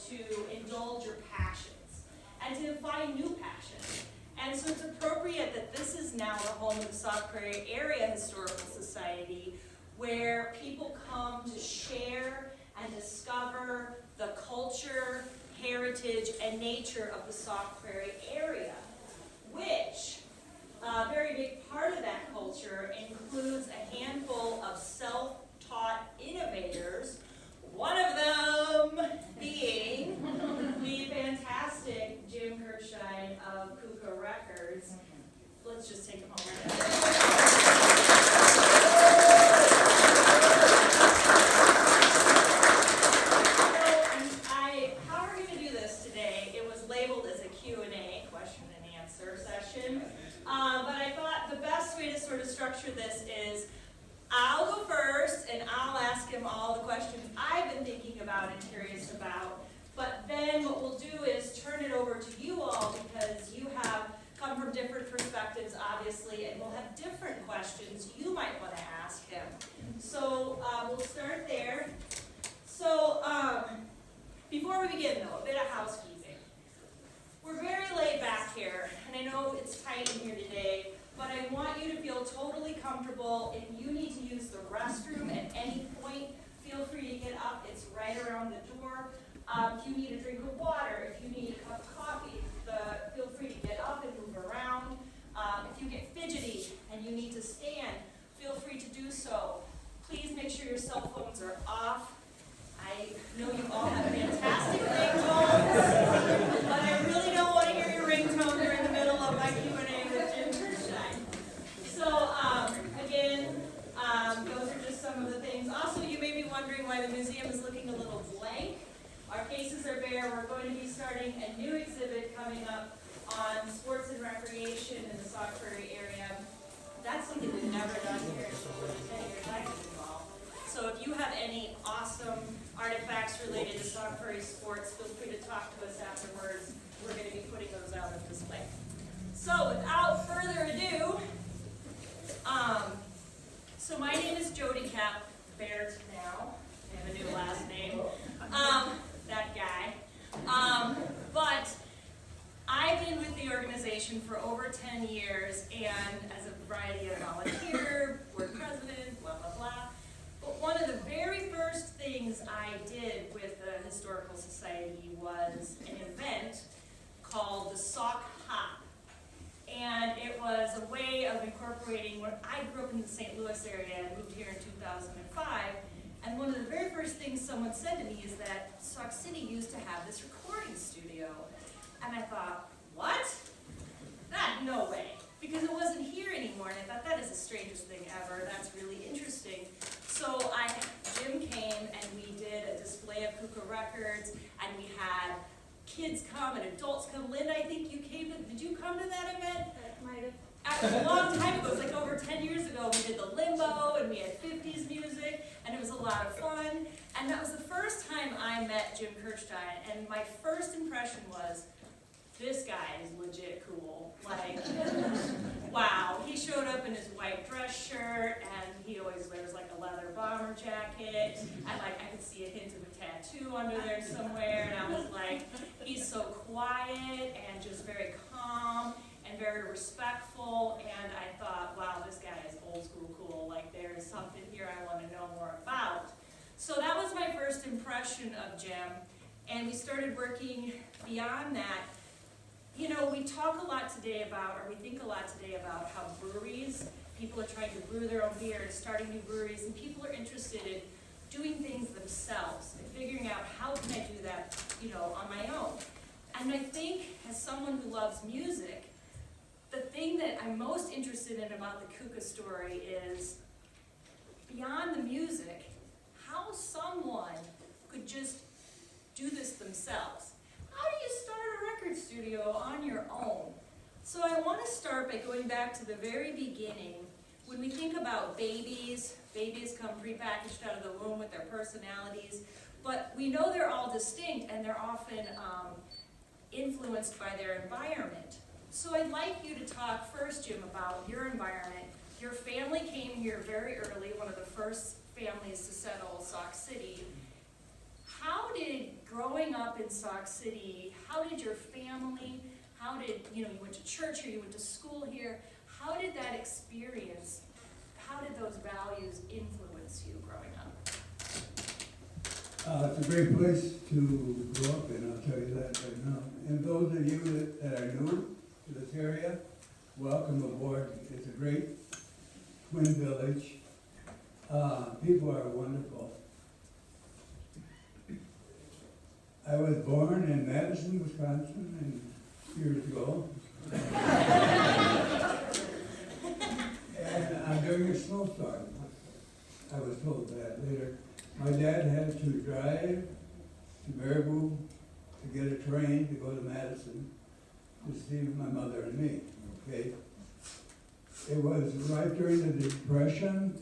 to indulge your passions and to find new passions. And so it's appropriate that this is now the home of the Sauk Prairie Area Historical Society, where people come to share and discover the culture, heritage, and nature of the Sauk Prairie area, which a very big part of that culture includes a handful of self-taught innovators, one of them being the fantastic Jim Kirchstein of Kuka Records. Let's just take a moment. How we're going to do this today, it was labeled as a Q&A, question and answer session, but I thought the best way to sort of structure this is I'll go first and I'll ask him all the questions I've been thinking about and curious about, but then what we'll do is turn it over to you all, because you have come from different perspectives, obviously, and we'll have different questions you might want to ask him. So we'll start there. So before we begin, though, a bit of housekeeping. We're very laid back here, and I know it's tight in here today, but I want you to feel totally comfortable. If you need to use the restroom at any point, feel free to get up. It's right around the door. If you need a drink of water, if you need a cup of coffee, feel free to get up and move around. If you get fidgety and you need to stand, feel free to do so. Please make sure your cell phones are off. I know you all have fantastic ringtones, but I really don't want to hear your ringtone during the middle of my Q&A with Jim Kirchstein. So again, those are just some of the things. Also, you may be wondering why the museum is looking a little blank. Our cases are bare. We're going to be starting a new exhibit coming up on sports and recreation in the Sauk Prairie area. That's something we've never done here in over 10 years I've been involved. So if you have any awesome artifacts related to Sauk Prairie sports, feel free to talk to us afterwards. We're going to be putting those out on display. So without further ado, so my name is Jody Cap Baird now. I have a new last name. That guy. But I've been with the organization for over 10 years, and as a variety of volunteer, board president, blah, blah, blah. But one of the very first things I did with the Historical Society was an event called the Sauk Hop. And it was a way of incorporating, when I grew up in the St. Louis area and moved here in 2005, and one of the very first things someone said to me is that Sauk City used to have this recording studio. And I thought, what? No way. Because it wasn't here anymore, and I thought that is the strangest thing ever. That's really interesting. So Jim came and we did a display of Kuka Records, and we had kids come and adults come. Lynn, I think you came to, did you come to that event? Might have. A long time ago, it was like over 10 years ago, we did the limbo and we had 50s music, and it was a lot of fun. And that was the first time I met Jim Kirchstein, and my first impression was, this guy is legit cool. Like, wow. He showed up in his white dress shirt, and he always wears like a leather bomber jacket, and like I could see a hint of a tattoo under there somewhere, and I was like, he's so quiet and just very calm and very respectful, and I thought, wow, this guy is old school cool. Like, there is something here I want to know more about. So that was my first impression of Jim, and we started working beyond that. You know, we talk a lot today about, or we think a lot today about how breweries, people are trying to brew their own beer and starting new breweries, and people are interested in doing things themselves and figuring out how can I do that, you know, on my own. And I think as someone who loves music, the thing that I'm most interested in about the Kuka story is beyond the music, how someone could just do this themselves. How do you start a record studio on your own? So I want to start by going back to the very beginning. When we think about babies come prepackaged out of the womb with their personalities, but we know they're all distinct and they're often influenced by their environment. So I'd like you to talk first, Jim, about your environment. Your family came here very early, one of the first families to settle Sauk City. how did growing up in Sauk City, how did your family, how did, you went to church here, you went to school here, how did that experience, how did those values influence you growing up? It's a great place to grow up in, I'll tell you that right now. And those of you that are new to this area, welcome aboard. It's a great twin village. People are wonderful. I was born in Madison, Wisconsin, years ago. And during a snowstorm, I was told that later. My dad had to drive to Baraboo to get a train to go to Madison to see my mother and me, okay? It was right during the Depression.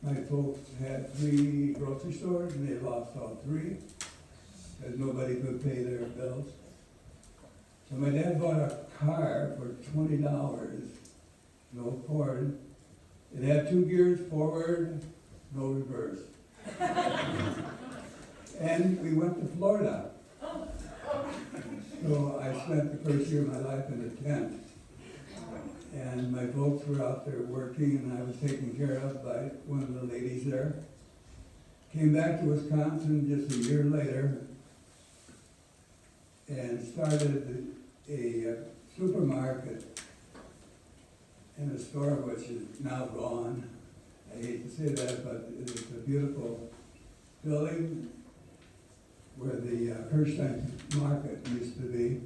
My folks had 3 grocery stores and they lost all 3 because nobody could pay their bills. So my dad bought a car for $20, no Ford. It had 2 gears forward, no reverse. And we went to Florida. So I spent the first year of my life in a tent. And my folks were out there working and I was taken care of by one of the ladies there. Came back to Wisconsin just a year later and started a supermarket in a store which is now gone. I hate to say that, but it's a beautiful building where the Kirchstein market used to be.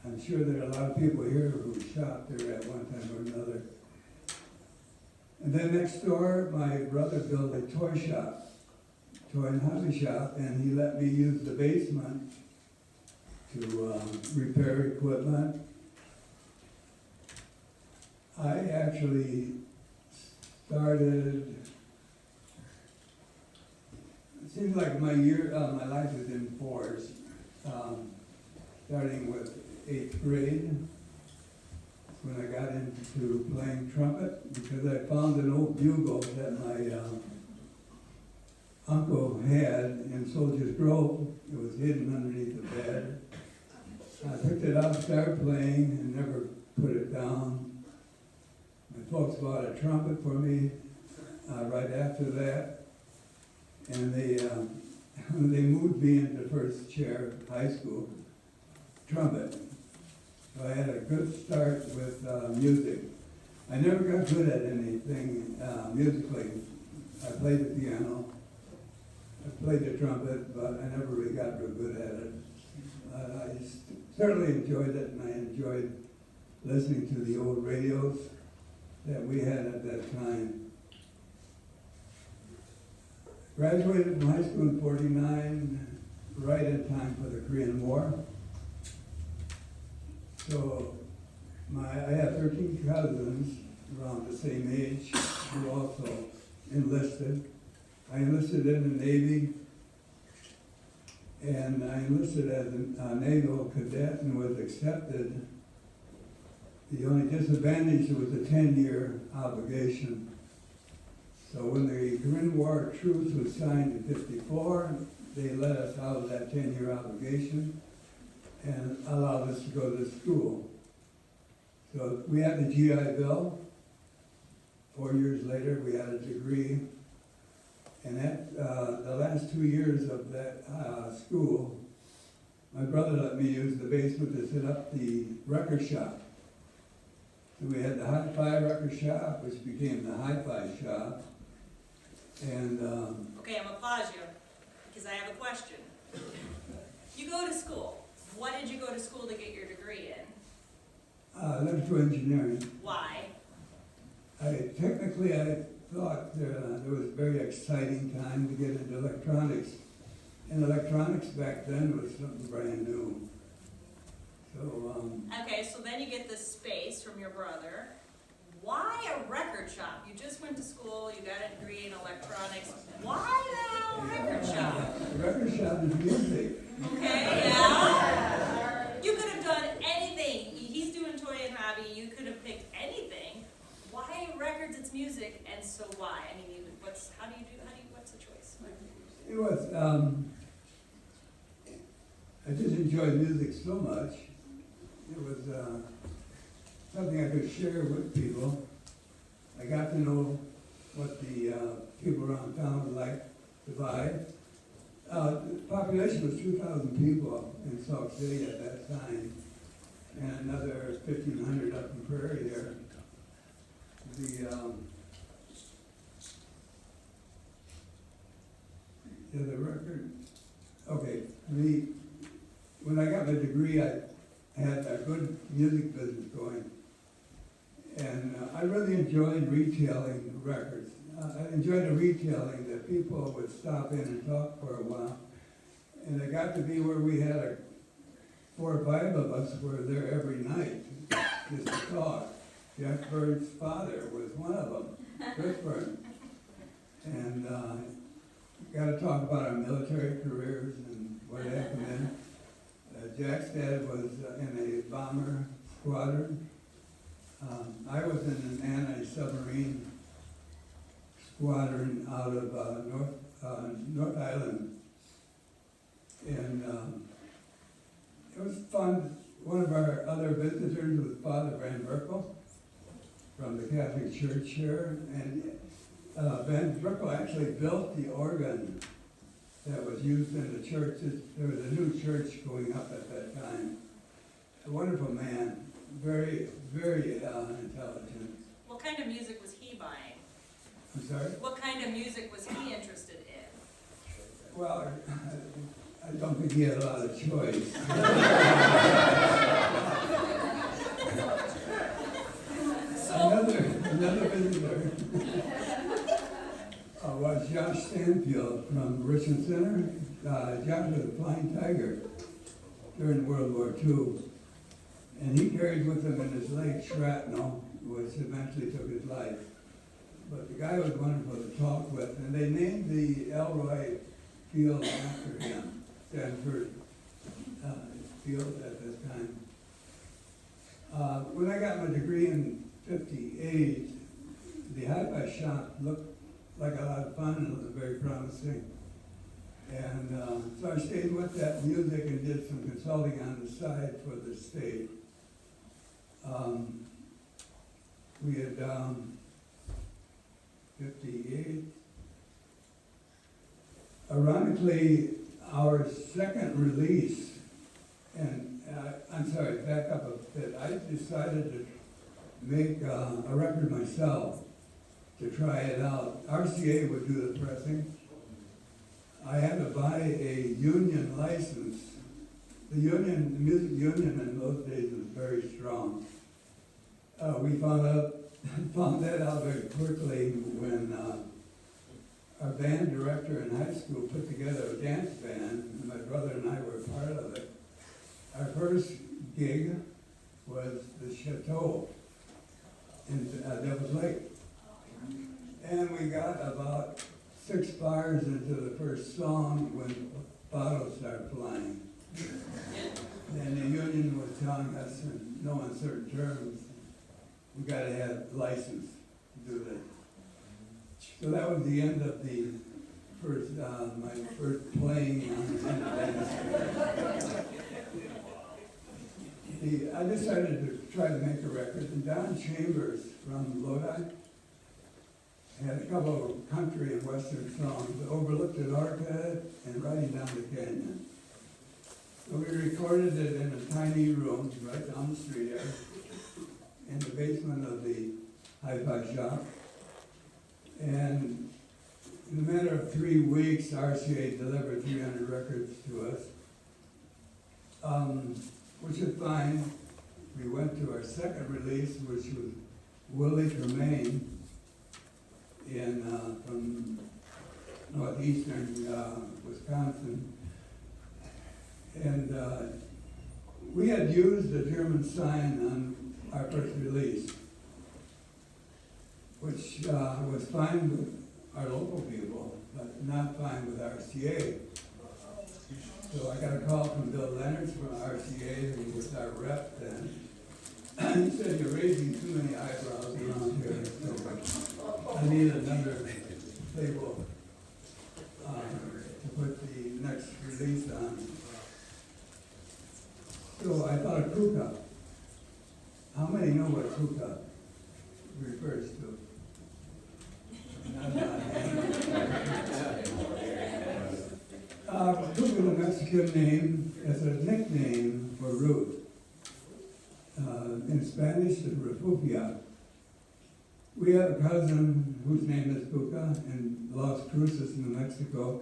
I'm sure there are a lot of people here who shopped there at one time or another. And then next door, my brother built a toy shop, toy and hobby shop, and he let me use the basement to repair equipment. I actually started, it seems like my life is in 4s, starting with 8th grade, when I got into playing trumpet, because I found an old bugle that my uncle had in Soldier's Grove. It was hidden underneath the bed. I picked it up, started playing, and never put it down. My folks bought a trumpet for me right after that, and they moved me into first chair high school trumpet. So I had a good start with music. I never got good at anything musically. I played the piano, I played the trumpet, but I never really got real good at it. I certainly enjoyed it, and I enjoyed listening to the old radios that we had at that time. Graduated from high school in '49, right in time for the Korean War. So I have 13 cousins around the same age who also enlisted. I enlisted in the Navy, and I enlisted as a naval cadet and was accepted. The only disadvantage was a 10-year obligation. So when the Korean War truce was signed in '54, they let us out of that 10-year obligation and allowed us to go to school. So we had the GI Bill. 4 years later, we had a degree. And at the last 2 years of that school, my brother let me use the basement to set up the record shop. So we had the Hi-Fi record shop, which became the Hi-Fi shop. And Okay, I'm gonna pause you, because I have a question. You go to school. What did you go to school to get your degree in? electrical engineering. Why? I thought there was a very exciting time to get into electronics. And electronics back then was something brand new. So, Okay, so then you get this space from your brother. Why a record shop? You just went to school, you got a degree in electronics. Why a record shop? the record shop is music. Okay, yeah. You could have done anything. He's doing toy and hobby. You could have picked anything. Why records? It's music, and so why? I mean, what's the choice? It was, I just enjoyed music so much. It was something I could share with people. I got to know what the people around town would like to buy. The population was 2,000 people in Sauk City at that time, and another 1,500 up in Prairie there. The record, okay, when I got my degree, I had a good music business going. And I really enjoyed retailing records. I enjoyed the retailing that people would stop in and talk for a while. And it got to be where we had 4 or 5 of us were there every night just to talk. Jeff Bird's father was one of them, Chris Bird. And got to talk about our military careers and what happened then. Jack's dad was in a bomber squadron. I was in an anti-submarine squadron out of North Island. And it was fun. One of our other visitors was Father Van Berkel from the Catholic Church here. And Van Berkel actually built the organ that was used in the churches. There was a new church going up at that time. A wonderful man. Very, very intelligent. What kind of music was he buying? I'm sorry? What kind of music was he interested in? Well, I don't think he had a lot of choice. Another visitor was Josh Stanfield from Richmond Center. Josh was a flying tiger during World War II. And he carried with him in his leg shrapnel, which eventually took his life. But the guy was wonderful to talk with, and they named the Elroy Field after him, Stanford Field at this time. When I got my degree in '58, the hi-fi shop looked like a lot of fun and it was very promising. And so I stayed with that music and did some consulting on the side for the state. We had 58. Ironically, our second release, and I'm sorry, back up a bit. I decided to make a record myself to try it out. RCA would do the pressing. I had to buy a union license. The music union in those days was very strong. We found that out very quickly when our band director in high school put together a dance band, and my brother and I were part of it. Our first gig was the Chateau in Devil's Lake. And we got about 6 bars into the first song when bottles started flying. And the union was telling us in no uncertain terms, we got to have license to do that. So that was the end of the first, my first playing on the I decided to try to make a record, and Don Chambers from Lodi had a couple of country and western songs, Overlooked at Arcade and Riding Down the Canyon. So we recorded it in a tiny room right down the street there, in the basement of the hi-fi shop. And in a matter of 3 weeks, RCA delivered 300 records to us, which is fine. We went to our second release, which was Willie Tremaine from northeastern Wisconsin. And we had used the German sign on our first release, which was fine with our local people, but not fine with RCA. So I got a call from Bill Leonard from RCA, who was our rep then. He said, "You're raising too many eyebrows around here, so I need another label to put the next release on." So I thought of kuka. How many know what kuka refers to? Kuka is a Mexican name. It's a nickname for Ruth. In Spanish, it's Refugio. We have a cousin whose name is Kuka in Las Cruces, New Mexico.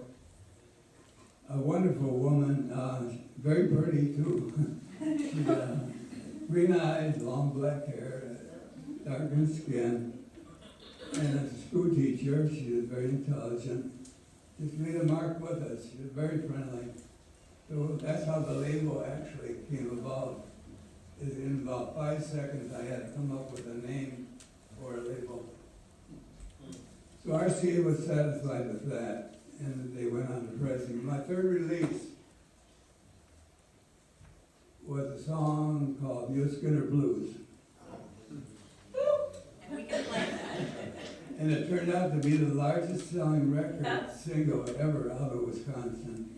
A wonderful woman, very pretty too. She, green eyes, long black hair, darkened skin, and as a school teacher, she was very intelligent. Just made a mark with us. She was very friendly. So that's how the label actually came about. In about 5 seconds, I had to come up with a name for a label. So RCA was satisfied with that, and they went on to pricing. My third release was a song called Mule Skinner Blues. And we can play that. And it turned out to be the largest selling record single ever out of Wisconsin.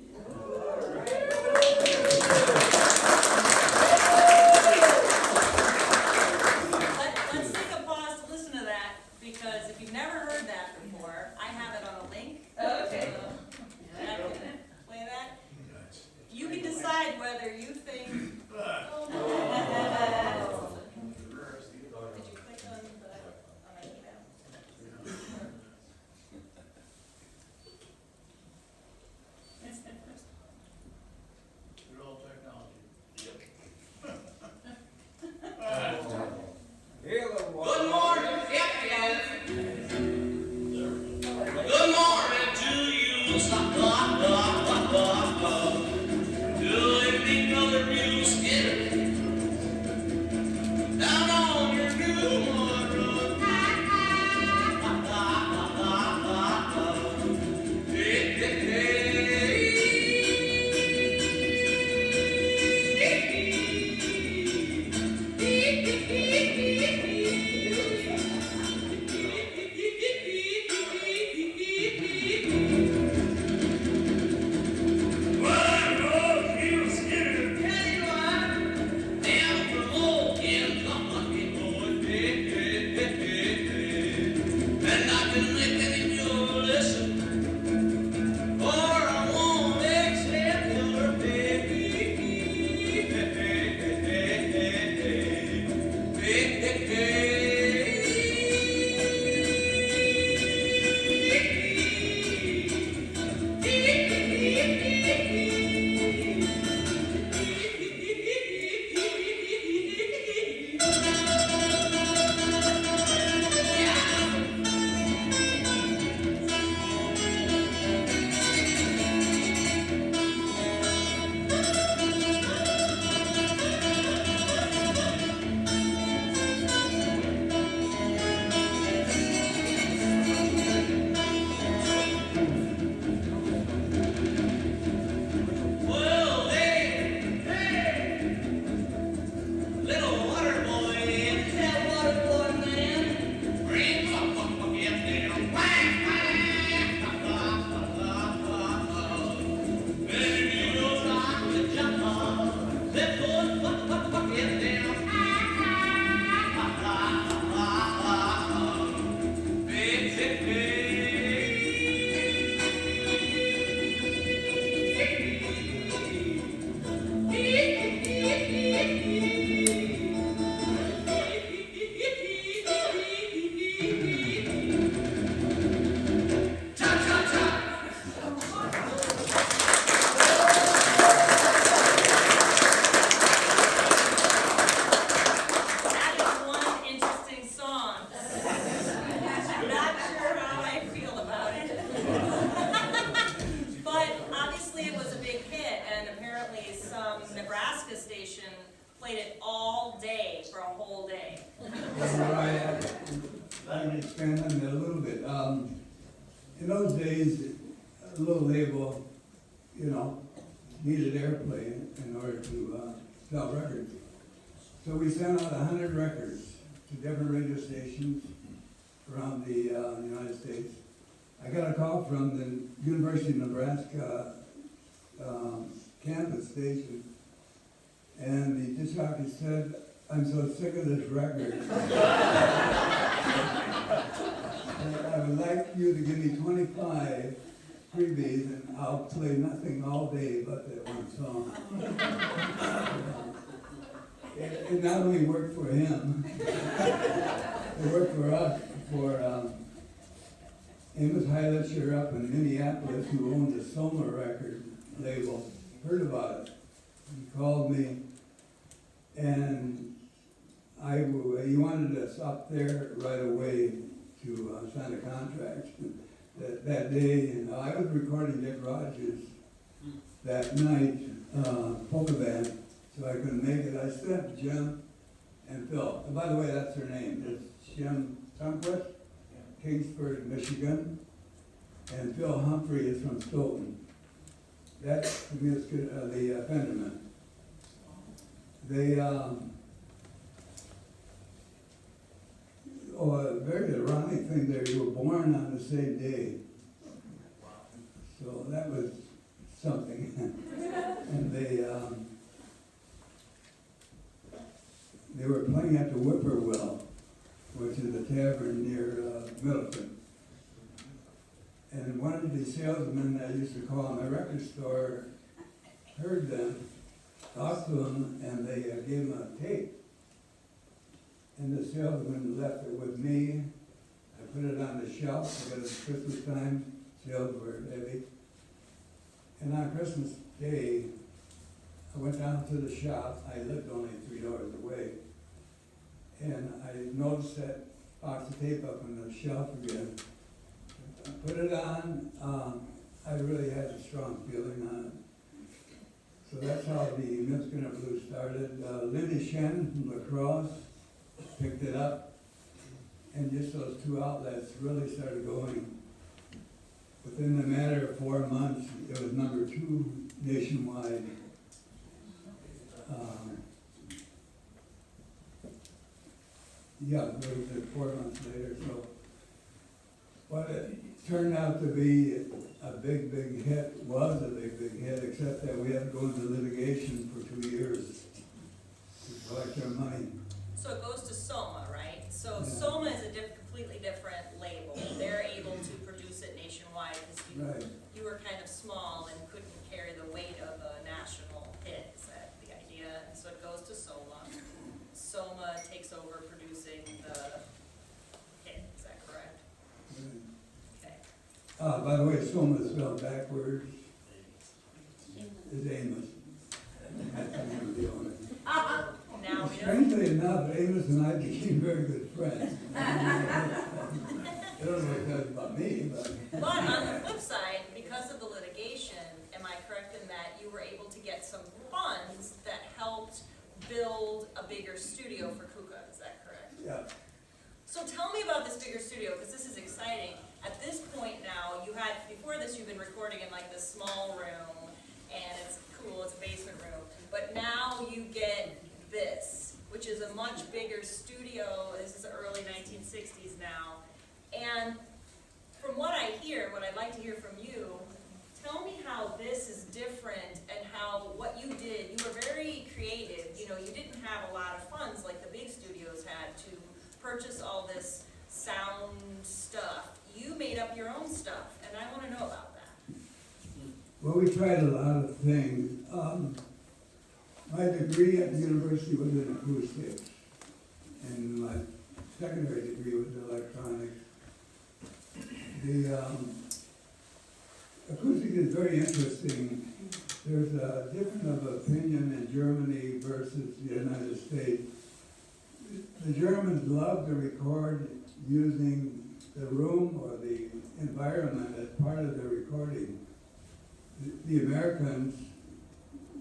Let's take a pause to listen to that, because if you've never heard that before, I have it on a link. Okay. And I can play that. You can decide whether you think. Did you click on the email? Good old technology. Good morning, Captain. Good morning to you. Stop, stop, stop, stop, stop, stop. Good evening, brother Mule Skinner. Down on your new run. Hey, hey, hey. played it all day for a whole day. I can expand on that a little bit. In those days, a little label, needed airplay in order to sell records. So we sent out 100 records to different radio stations around the United States. I got a call from the University of Nebraska campus station, And the disc jockey said, "I'm so sick of this record. I would like you to give me 25 freebies and I'll play nothing all day but that one song." It not only worked for him, it worked for us, for Amos Heilischer up in Minneapolis, who owned the Soma record label, heard about it. He called me, and he wanted us up there right away to sign a contract that day. And I was recording Dick Rogers that night, polka band, so I couldn't make it. I sent Jim and Phil. And by the way, that's their name. It's Jim Tunquist, Kingsford, Michigan, and Phil Humphrey is from Stoughton. That's the Fenderman. They, a very ironic thing there, you were born on the same day. So that was something. And they were playing at the Whippoorwill, which is a tavern near Middleton. And one of the salesmen that I used to call in my record store heard them, talked to them, and they gave him a tape. And the salesman left it with me. I put it on the shelf because it's Christmas time, sales were heavy. And on Christmas Day, I went down to the shop. I lived only 3 doors away. And I noticed that box of tape up on the shelf again. I put it on. I really had a strong feeling on it. So that's how the Midskinner Blues started. Lindy Shen from La Crosse picked it up, and just those 2 outlets really started going. Within a matter of 4 months, it was number 2 nationwide. Yeah, it was 4 months later. So what it turned out to be a big, big hit was a big, big hit, except that we had to go into litigation for 2 years to collect our money. So it goes to Soma, right? So Yeah. Soma is a completely different label. They're able to produce it nationwide because Right. you were kind of small and couldn't carry the weight of a national hit. Is that the idea? And so it goes to Soma. Soma takes over producing the hit. Is that correct? Okay. By the way, Soma is spelled backwards. Is Amos. That's the name of the owner. Now we know. Strangely enough, Amos and I became very good friends. I don't know what that's about me, but. But on the flip side, because of the litigation, am I correct in that you were able to get some funds that helped build a bigger studio for Kuka? Is that correct? Yeah. So tell me about this bigger studio, because this is exciting. At this point now, before this you've been recording in like this small room, and it's cool, it's a basement room. But now you get this, which is a much bigger studio. This is the early 1960s now. And from what I hear, what I'd like to hear from you, tell me how this is different and how what you did, you were very creative. You know, you didn't have a lot of funds like the big studios had to purchase all this sound stuff. You made up your own stuff, and I want to know about that. Well, we tried a lot of things. My degree at the university was in acoustics, and my secondary degree was in electronics. The acoustic is very interesting. There's a difference of opinion in Germany versus the United States. The Germans love to record using the room or the environment as part of their recording. The Americans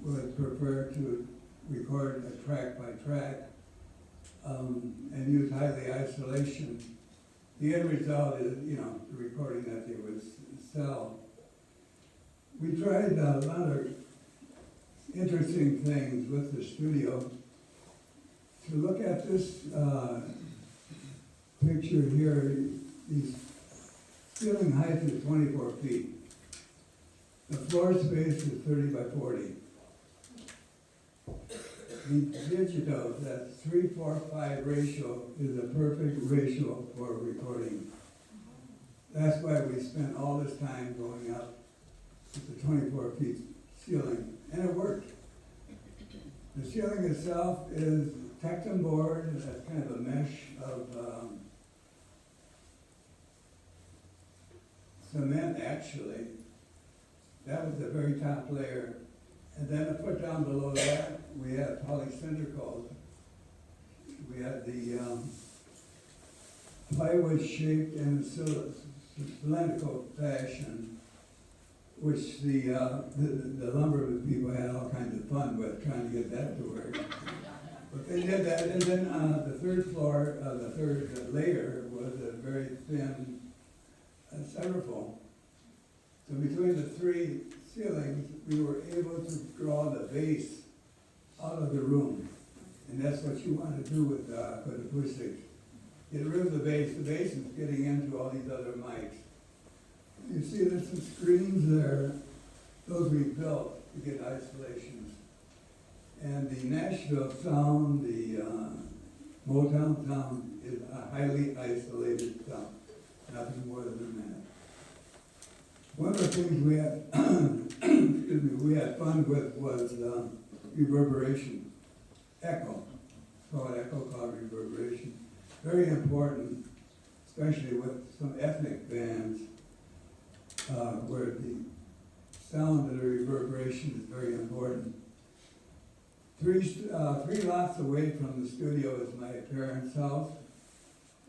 would prefer to record a track by track and use highly isolation. The end result is, the recording that they would sell. We tried a lot of interesting things with the studio. To look at this picture here, the ceiling height is 24 feet. The floor space is 30 by 40. the digital, that 3:4:5 ratio is a perfect ratio for recording. That's why we spent all this time going up with the 24 feet ceiling, and it worked. The ceiling itself is Tectum board, that's kind of a mesh of cement, actually. That was the very top layer. And then a foot down below that, we had polycylindrical. We had the plywood shaped in a cylindrical fashion, which the lumber people had all kinds of fun with trying to get that to work. But they did that, and then the third floor, the third layer was a very thin styrofoam. So between the three ceilings, we were able to draw the base out of the room. And that's what you want to do with acoustics. Get rid of the base. The base is getting into all these other mics. You see there's some screens there. Those we built to get isolations. And the Nashville sound, the Motown sound is a highly isolated sound. Nothing more than that. One of the things we had, excuse me, we had fun with was reverberation, echo. It's called echo, called reverberation. Very important, especially with some ethnic bands, where the sound of the reverberation is very important. Three lots away from the studio is my parents' house,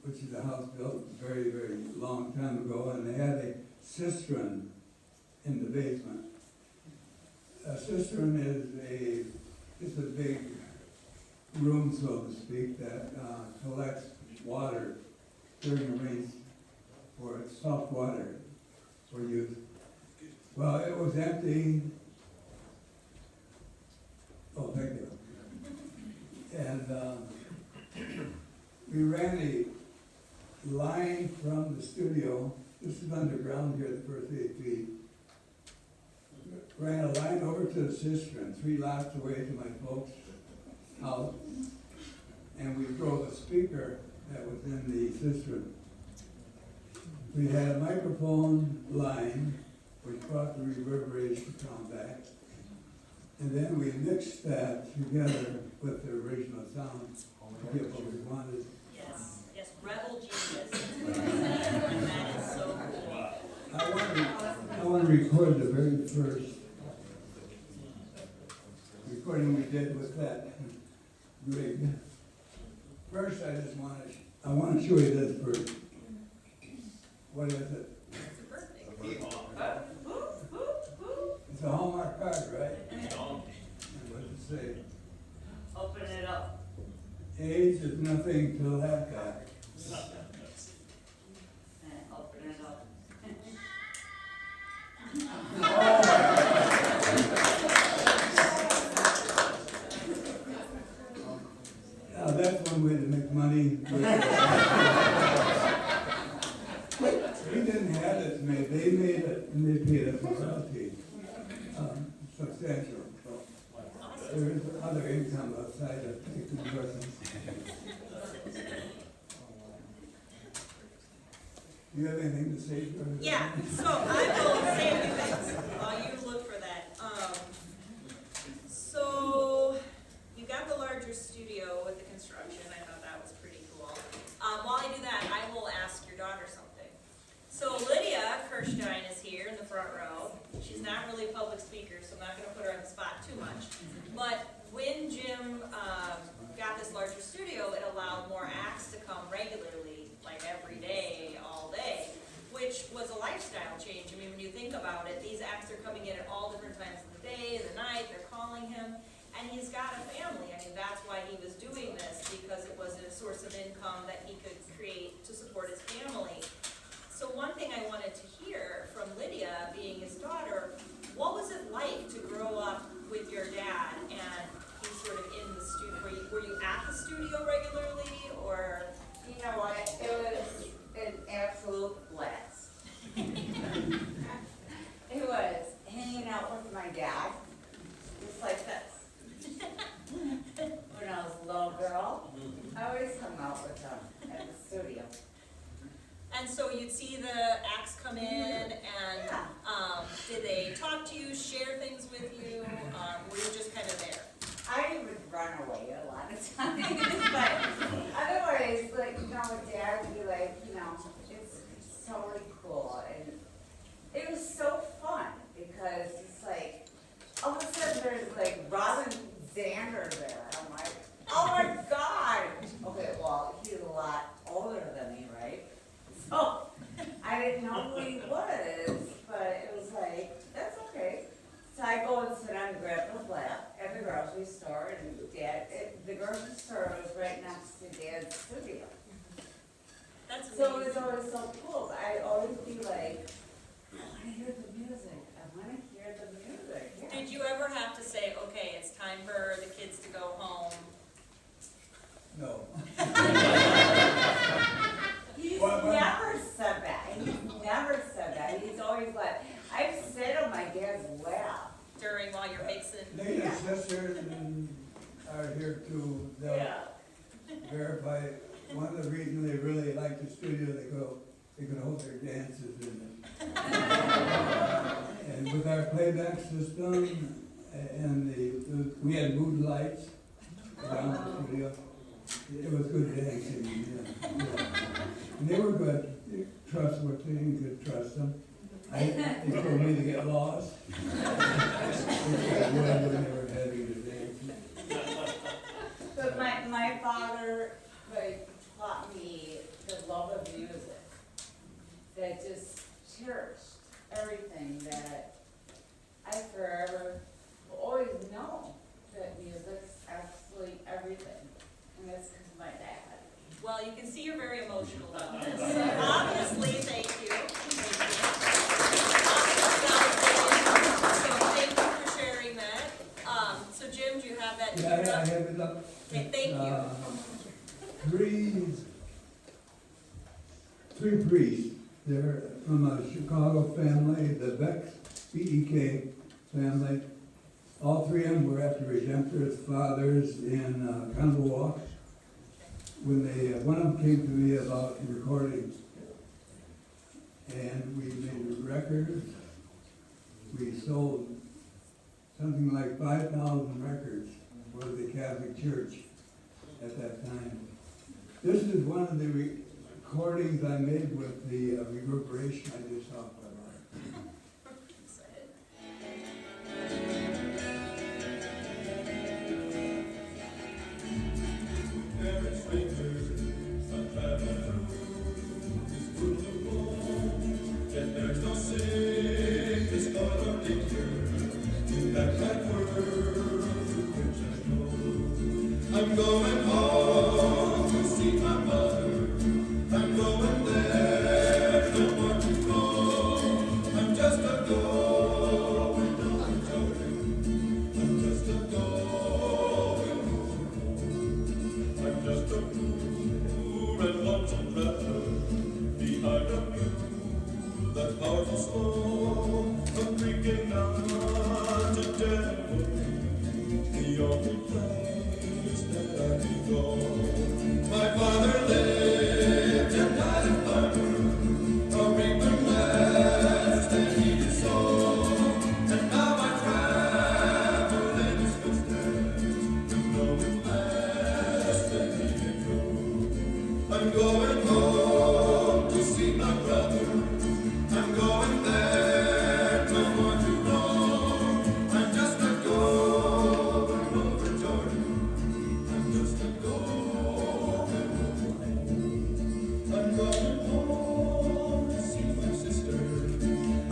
which is a house built very, very long time ago, and they had a cistern in the basement. A cistern is it's a big room, so to speak, that collects water during the rains for soft water for use. Well, it was empty. Oh, thank you. And we ran a line from the studio. This is underground here, the first 8 feet. Ran a line over to the cistern, 3 lots away to my folks' house. And we drove a speaker that was in the cistern. We had a microphone line, which brought the reverberation sound back. And then we mixed that together with the original sound to get what we wanted. Yes, yes, rebel genius. That is so cool. I want to record the very first recording we did with that rig. First, I want to show you this first. What is it? It's a birthday. It's a Hallmark card, right? And what does it say? Open it up. Age is nothing to laugh at. Open it up. Now, that's one way to make money. We didn't have it made. They made it, and they paid us royalty, substantial. So there is other income outside of taking lessons. Do you have anything to say? Yeah, so I will say a few things while you look for that. So you got the larger studio with the construction. I thought that was pretty cool. While I do that, I will ask your daughter something. So Lydia Kirchstein is here in the front row. She's not really a public speaker, so I'm not going to put her on the spot too much. But when Jim got this larger studio, it allowed more acts to come regularly, like every day, all day, which was a lifestyle change. I mean, when you think about it, these acts are coming in at all different times of the day, the night, they're calling him, and he's got a family. I mean, that's why he was doing this, because it was a source of income that he could create to support his family. So one thing I wanted to hear from Lydia, being his daughter, what was it like to grow up with your dad and he's sort of in the studio? Were you at the studio regularly, or? You know what, it was an absolute blast. It was hanging out with my dad, just like this. see the acts come in, and, did they talk to you, share things with you, were you just kind of there? I would run away a lot of times, but otherwise, like, Dad would be like, it's totally cool, and it was so fun, because it's like, all of a sudden there's like Robin Zander there, I'm like, oh my God! Okay, well, he's a lot older than me, right? So, I didn't know who he was, but it was like, that's okay. So I go and sit on Grandpa's lap at the grocery store, and the grocery store was right next to Dad's studio. That's So it amazing. was always so cool. I'd always be like, I want to hear the music. I want to hear the music. Yeah. Did you ever have to say, okay, it's time for the kids to go home? No. He's Well, never said that. He's never said that. He's always like, I've sat on my dad's lap. During while you're mixing? They and sisters are here to verify. One of the reasons they really like the studio, they could hold their dances in it. And with our playback system and we had mood lights around the studio. It was good dancing, yeah. And they were good, trustworthy, and could trust them. They told me to get lost. Which I would when they were having the dance. But my father, like, taught me the love of music. That just cherished everything that I forever will always know that music's absolutely everything. And that's because of my dad. Well, you can see you're very emotional about this. Obviously, thank you. So thank you for sharing that. So Jim, do you have that? Yeah, I have it up. Okay, thank you. Three priests. They're from a Chicago family, the Beck, B-E-K family. All three of them were after Redemptorist fathers in Kanawha. When one of them came to me about recording, and we made records. We sold something like 5,000 records for the Catholic Church at that time. This is one of the recordings I made with the reverberation I just talked about. I'm going home to see my mother. I'm going there, no more to go. I'm just a going, I'm just a going home. I'm just a poor and lonesome traveler behind a mule that's hard and slow. I'm creaking down to Denver, the only place that I can go. My father lived and died a farmer, a reaper last that he did sow. And now I travel in his footsteps, knowing last that he can go. I'm going home to see my brother. I'm going there, no more to roam. I'm just a going over Jordan. I'm just a going home. I'm going home to see my sister.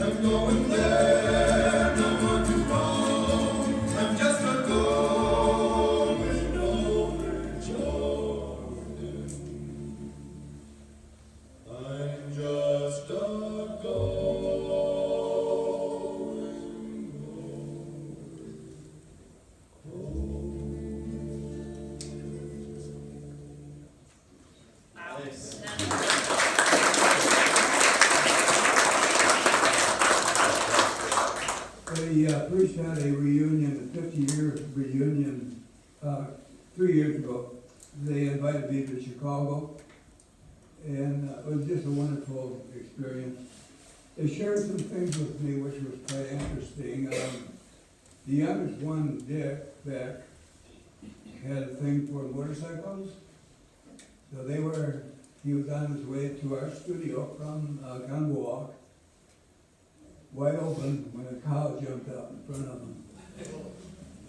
I'm going there, no more to roam. I'm just a going over Jordan. I'm just a going The priest had a reunion, a 50-year reunion, 3 years ago. They invited me to Chicago, And it was just a wonderful experience. They shared some things with me which was quite interesting. The youngest one, Dick Beck, had a thing for motorcycles. So he was on his way to our studio from Gunwalk, wide open, when a cow jumped out in front of him.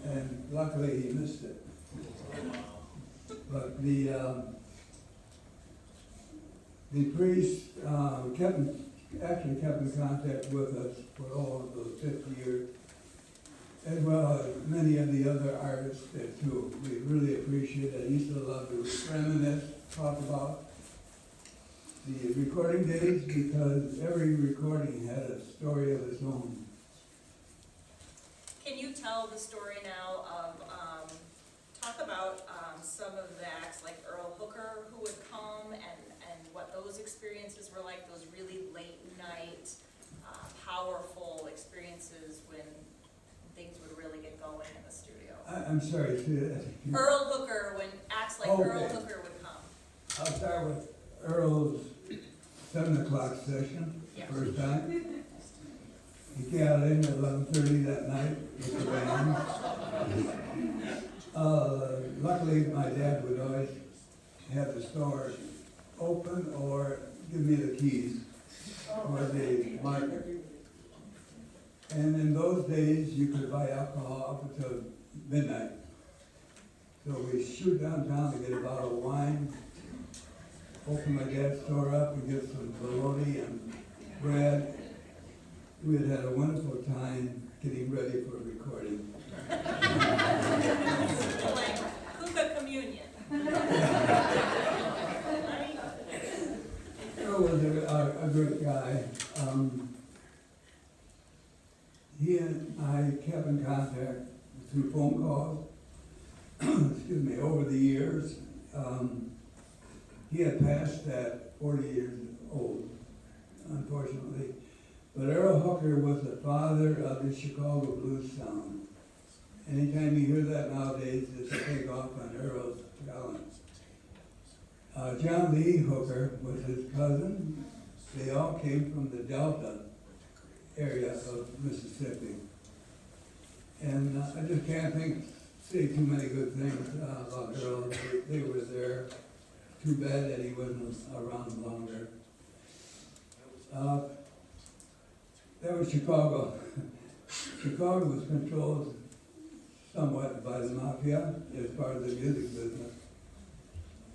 And luckily he missed it. But the priest kept in contact with us for all of those 50 years, as well as many of the other artists there too. We really appreciate it. He used to love to reminisce, talk about the recording days, because every recording had a story of its own. Can you tell the story now of, talk about some of the acts like Earl Hooker who would come and what those experiences were like, those really late night, powerful experiences when things would really get going in the studio? I'm sorry, say that. Earl Hooker, when acts like Okay. Earl Hooker would come. I'll start with Earl's 7 o'clock session, Yeah. first time. He got in at 11:30 that night with the band. Luckily, my dad would always have the store open or give me the keys for the market. And in those days, you could buy alcohol up until midnight. So we shoot downtown to get a bottle of wine, open my dad's store up and get some bologna and bread. We had had a wonderful time getting ready for recording. Like hookah communion. Earl was a great guy. He and I kept in contact through phone calls, excuse me, over the years. He had passed at 40 years old, unfortunately. But Earl Hooker was the father of the Chicago blues sound. Anytime you hear that nowadays, it's a takeoff on Earl's talent. John Lee Hooker was his cousin. They all came from the Delta area of Mississippi. And I just can't say too many good things about Earl. They were there. Too bad that he wasn't around longer. That was Chicago. Chicago was controlled somewhat by the mafia as part of the music business.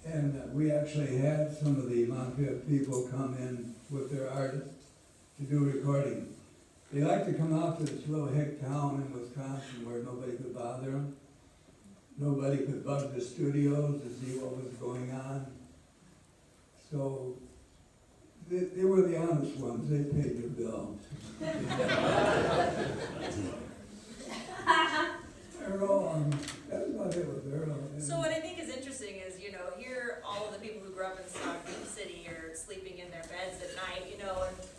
And we actually had some of the mafia people come in with their artists to do recording. They liked to come out to this little hick town in Wisconsin where nobody could bother them. Nobody could bug the studios to see what was going on. So they were the honest ones. They paid their bills. Earl, that's about it with Earl. So what I think is interesting is, here all of the people who grew up in Sauk City are sleeping in their beds at night, and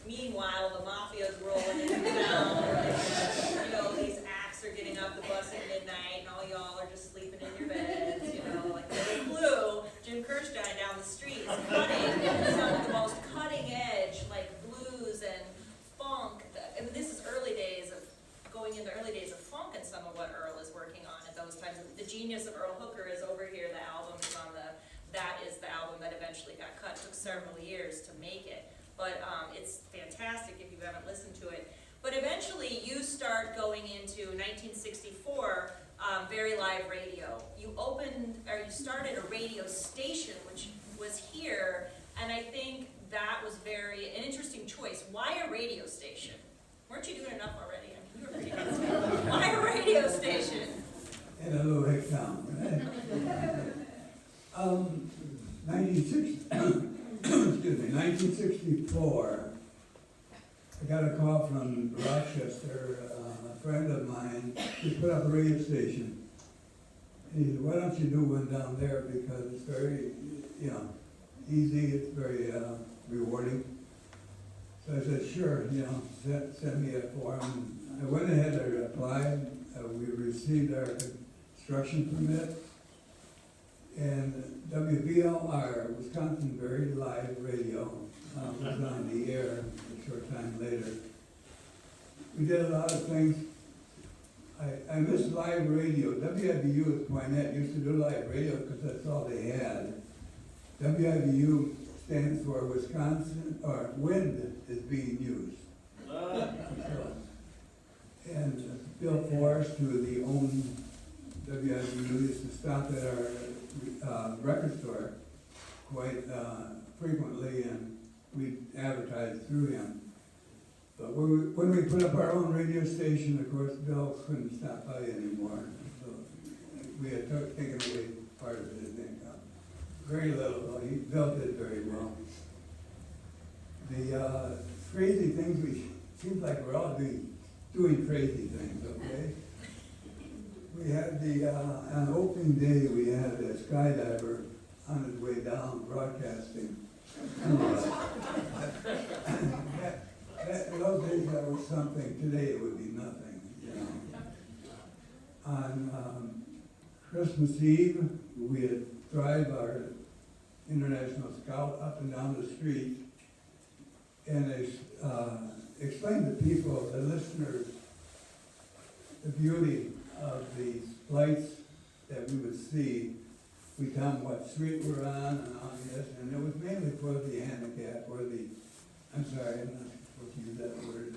meanwhile the mafia's rolling into town. These acts are getting off the bus at midnight, and all y'all are just sleeping in your beds. Like Billy Blue, Jim Kirchstein down the street is cutting some of the most cutting edge, like blues and funk. I mean, this is going into early days of funk and some of what Earl is working on at those times. The genius of Earl Hooker is over here. The album is that is the album that eventually got cut. It took several years to make it, but it's fantastic if you haven't listened to it. But eventually you start going into 1964, Very Live Radio. You started a radio station, which was here, and I think that was an interesting choice. Why a radio station? Weren't you doing enough already? I mean, you were pretty good. Why a radio station? In a little hick town, right? 1964, I got a call from Rochester, a friend of mine, he put up a radio station. He said, why don't you do one down there, because it's very, easy, it's very rewarding. So I said, sure, send me a form. I went ahead and applied. We received our construction permit. And WBLR, Wisconsin Buried Live Radio, was on the air a short time later. We did a lot of things. I miss live radio. WIBU at Poinet used to do live radio because that's all they had. WIBU stands for Wisconsin, or Wind is being used. And Bill Forrest, who the own WIBU, used to stop at our record store quite frequently, and we advertised through him. But when we put up our own radio station, of course, Bill couldn't stop by anymore. So we had taken away part of his income. Very little, though. Bill did very well. The crazy things, seems like we're all doing crazy things, okay? We had on opening day, we had a skydiver on his way down broadcasting. In those days, that was something. Today, it would be nothing, you know. On Christmas Eve, we would drive our International Scout up and down the street and explain to people, the listeners, the beauty of these lights that we would see. We tell them what street we're on and all this, and it was mainly for the handicapped, or the, I'm sorry, I'm not supposed to use that word,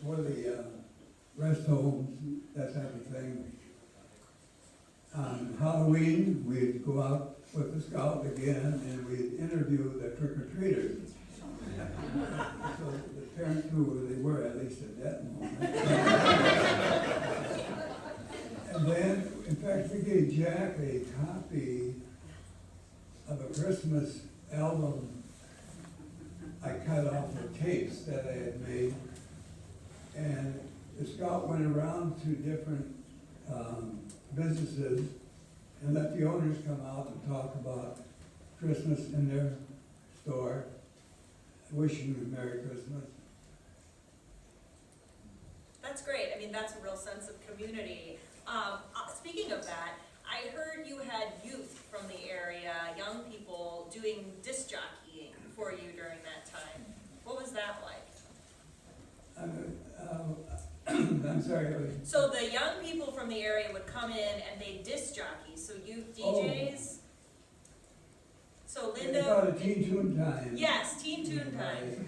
for the rest homes, that type of thing. On Halloween, we'd go out with the scout again, and we'd interview the trick-or-treaters. So the parents knew where they were, at least at that moment. And then, in fact, we gave Jack a copy of a Christmas album I cut off of tapes that I had made. And the scout went around to different businesses and let the owners come out and talk about Christmas in their store, wishing them Merry Christmas. That's great. I mean, that's a real sense of community. Speaking of that, I heard you had youth from the area, young people, doing disc jockeying for you during that time. What was that like? I'm sorry. So the young people from the area would come in and they disc jockey, so youth DJs? So They Linda. called it Teen Tune Time. Yes, Teen Tune Time.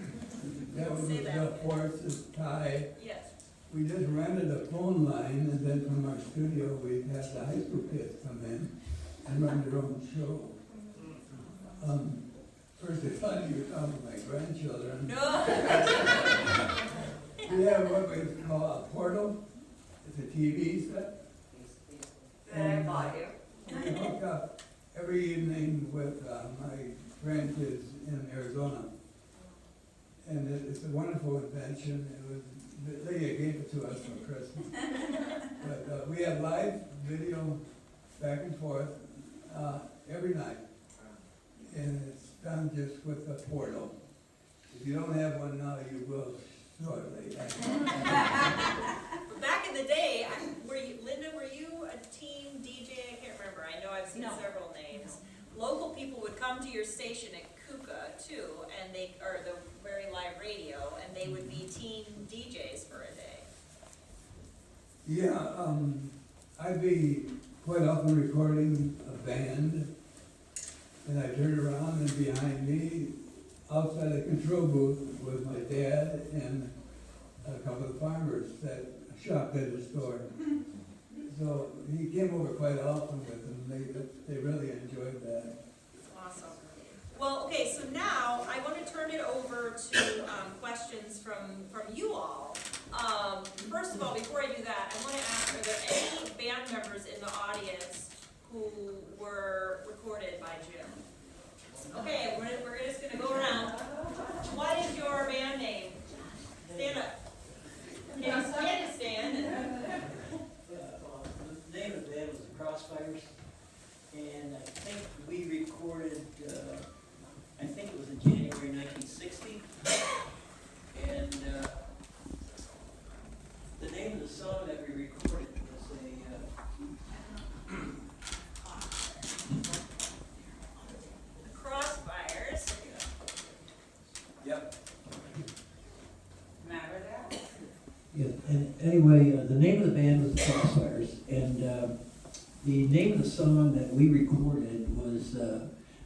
That was Say the that. Forest's tie. Yes. We just rented a phone line, and then from our studio, we'd have the high school kids come in and run their own show. First, they thought you were talking to my grandchildren. No. We have what we call a portal. It's a TV set. That I bought you. We hook up every evening with my grandkids in Arizona. And it's a wonderful invention. It was, Lydia gave it to us for Christmas. But we have live video back and forth every night. And it's done just with a portal. If you don't have one now, you will shortly. Back in the day, Linda, were you a teen DJ? I can't remember. I know I've seen No. several names. Local people would come to your station at Kuka too, and or the Prairie Live Radio, and they would be teen DJs for a day. Yeah, I'd be quite often recording a band, and I turn around and behind me, outside the control booth, was my dad and a couple of farmers that shopped at the store. So he came over quite often with them. They really enjoyed that. Awesome. Well, okay, so now I want to turn it over to questions from you all. First of all, before I do that, I want to ask, are there any band members in the audience who were recorded by Jim? Okay, we're just going to go around. What is your band name? Stand up. Can you stand? The name of the band was the Crossfires, and I think we recorded, I think it was in January 1960, and the name of the song that we recorded was song that we recorded was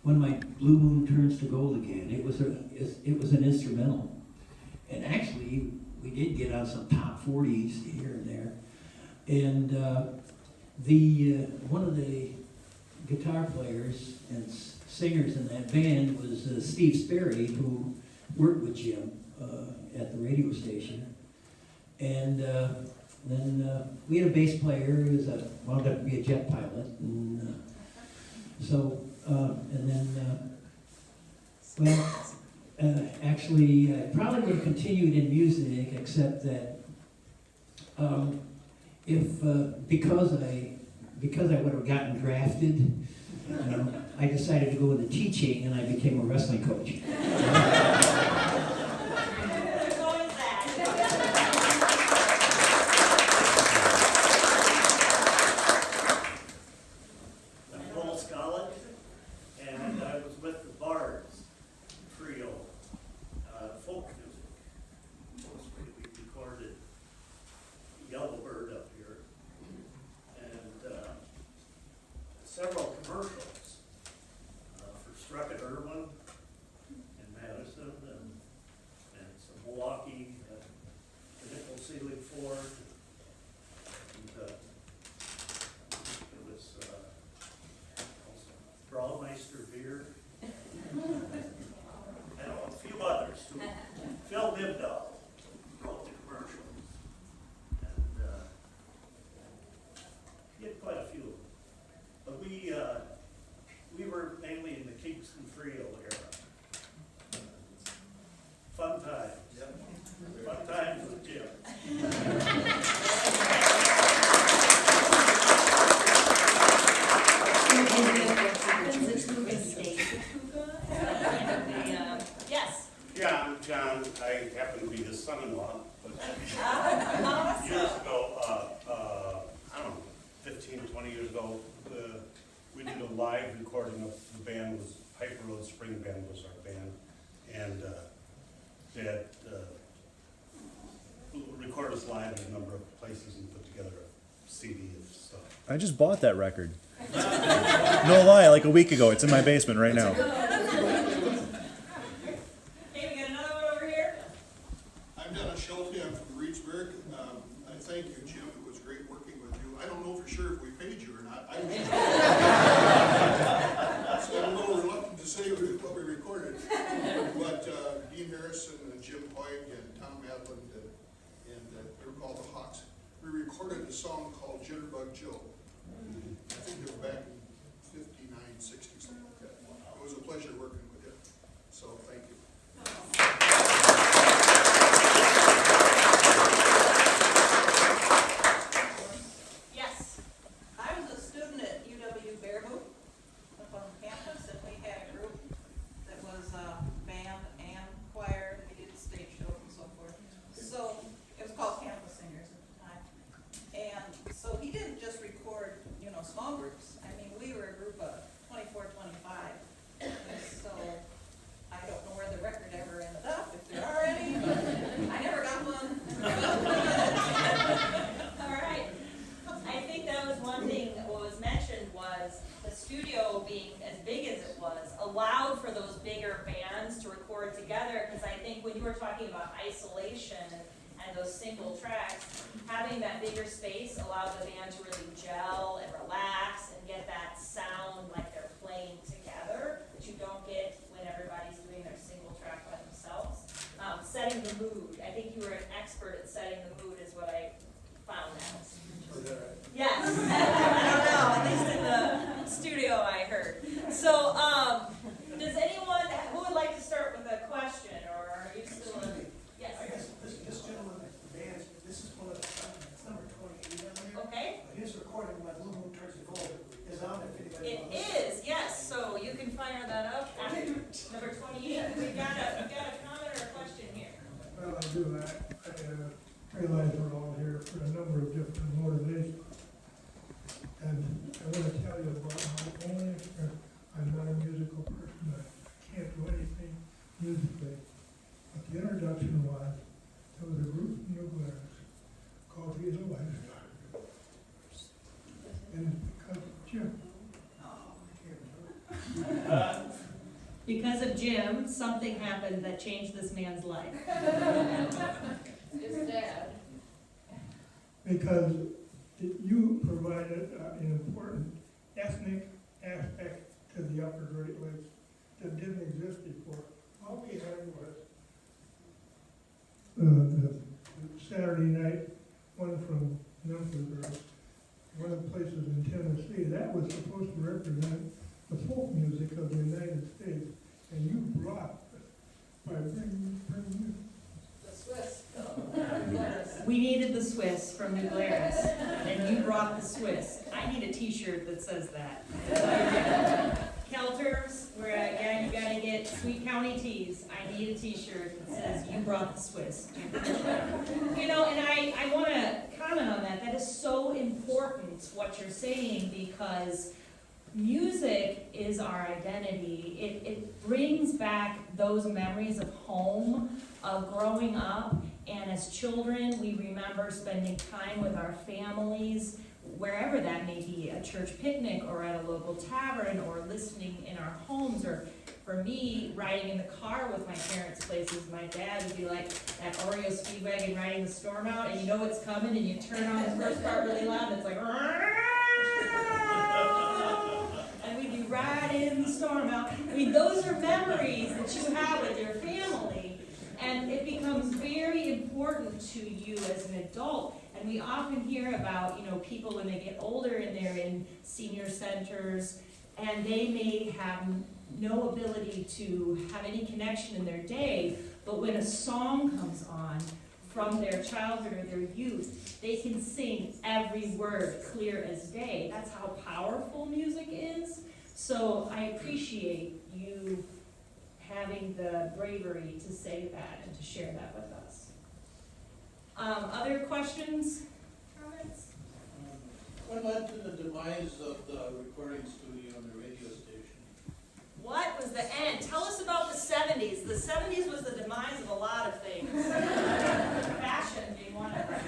When My Blue Moon Turns to Gold Again. It was an instrumental. And actually, we did get on some top 40s here and there. And one of the guitar players and singers in that band was Steve Sperry, who worked with Jim at the radio station. And then we had a bass player who wound up to be a jet pilot. And actually, I probably would have continued in music, except that because I would have gotten drafted, I decided to go into teaching, and I became a wrestling coach. Several commercials for Struck at Irwin and Madison and some Milwaukee, the nickel ceiling Ford. And, it was also Braumeister beer. And a few others too. Phil Nimdahl wrote the commercials. And he had quite a few. But we were mainly in the Kingston Frio era. Fun times. Yep. Fun times with Jim. Yes. Yeah, I'm John. I happen to be his son-in-law. But years ago, I don't know, 15, 20 years ago, we did a live recording of the band. Was Piper Road Spring Band was our band, and Dad recorded us live in a number of places and put together a CD of stuff. I just bought that record. No lie, like a week ago. It's in my basement right now. Okay, we got another one over here. I'm Dennis Schulte, I'm from Reedsburg. I thank you, Jim, it was great working with you. I don't know for sure if we paid you or not. So I'm a little reluctant to say what we recorded. But Dean Harrison and Jim Hoyt and Tom Madland and they were called the Hawks. We recorded a song called Jitterbug Joe. I think they were back in 59, 60, something like that. It was a pleasure working with you. So thank you. Yes. I was a student at UW Baraboo up on campus, and we had a group that was band and choir, and we did stage shows and so forth. So it was called Campus Singers at the time. And so he didn't just record, small groups. I mean, we were a group of 24, 25. And so I don't know where the record ever ended up, if there are any, but I never got one. All right. I think that was one thing what was mentioned was the studio being as big as it was allowed for those bigger bands to record together, because I think when you were talking about isolation and those single tracks, having that bigger space allowed the band to really gel and relax and get that sound like they're playing together that you don't get when everybody's doing their single track by themselves. Setting the mood. I think you were an expert at setting the mood is what I found out. Yes. I don't know, at least in the studio I heard. So, does anyone, who would like to start with a question, or are you still in? Yes. I guess this gentleman at the band, this is one of the, it's number 28 on there. Okay. But his recording, My Blue Moon Turns to Gold, is on there if anybody It wants. is, yes, so you can fire that up after number 28. We got a comment or a question here. Well, I do. I realize we're all here for a number of different motivations. And I want to tell you about my own experience. I'm not a musical person. I can't do anything musically. But the introduction was, there was a group in New Glarus called Be the Lifestyle. And it's because of Jim. Jim, something happened that changed this man's life. His dad. Because you provided an important ethnic aspect to the Upper Great Lakes that didn't exist before. All we had was the Saturday night one from Memphis, or one of the places in Tennessee. That was supposed to represent the folk music of the United States, and you brought, by bringing The Swiss. We needed the Swiss from New Glarus, and you brought the Swiss. I need a t-shirt that says that. Kelters, where again, you gotta get Sweet County teas. I need a t-shirt that says you brought the Swiss. You know, and I wanna comment on that. That is so important, what you're saying, because music is our identity. It brings back those memories of home, of growing up, and as children, we remember spending time with our families, wherever that may be, a church picnic or at a local tavern or listening in our homes, or for me, riding in the car with my parents' places. My dad would be like that Oreo Speedwagon riding the storm out, and you know it's coming, and you turn on the first part really loud, and it's like, and we'd be riding the storm out. I mean, those are memories that you have with your family, and it becomes very important to you as an adult. And we often hear about, you know, people when they get older and they're in senior centers, and they may have no ability to have any connection in their day, but when a song comes on from their childhood or their youth, they can sing every word clear as day. That's how powerful music is. So I appreciate you having the bravery to say that and to share that with us. Other questions, comments? What led to the demise of the recording studio and the radio station? What was the end? Tell us about the 70s. The 70s was the demise of a lot of things. Fashion being one of them.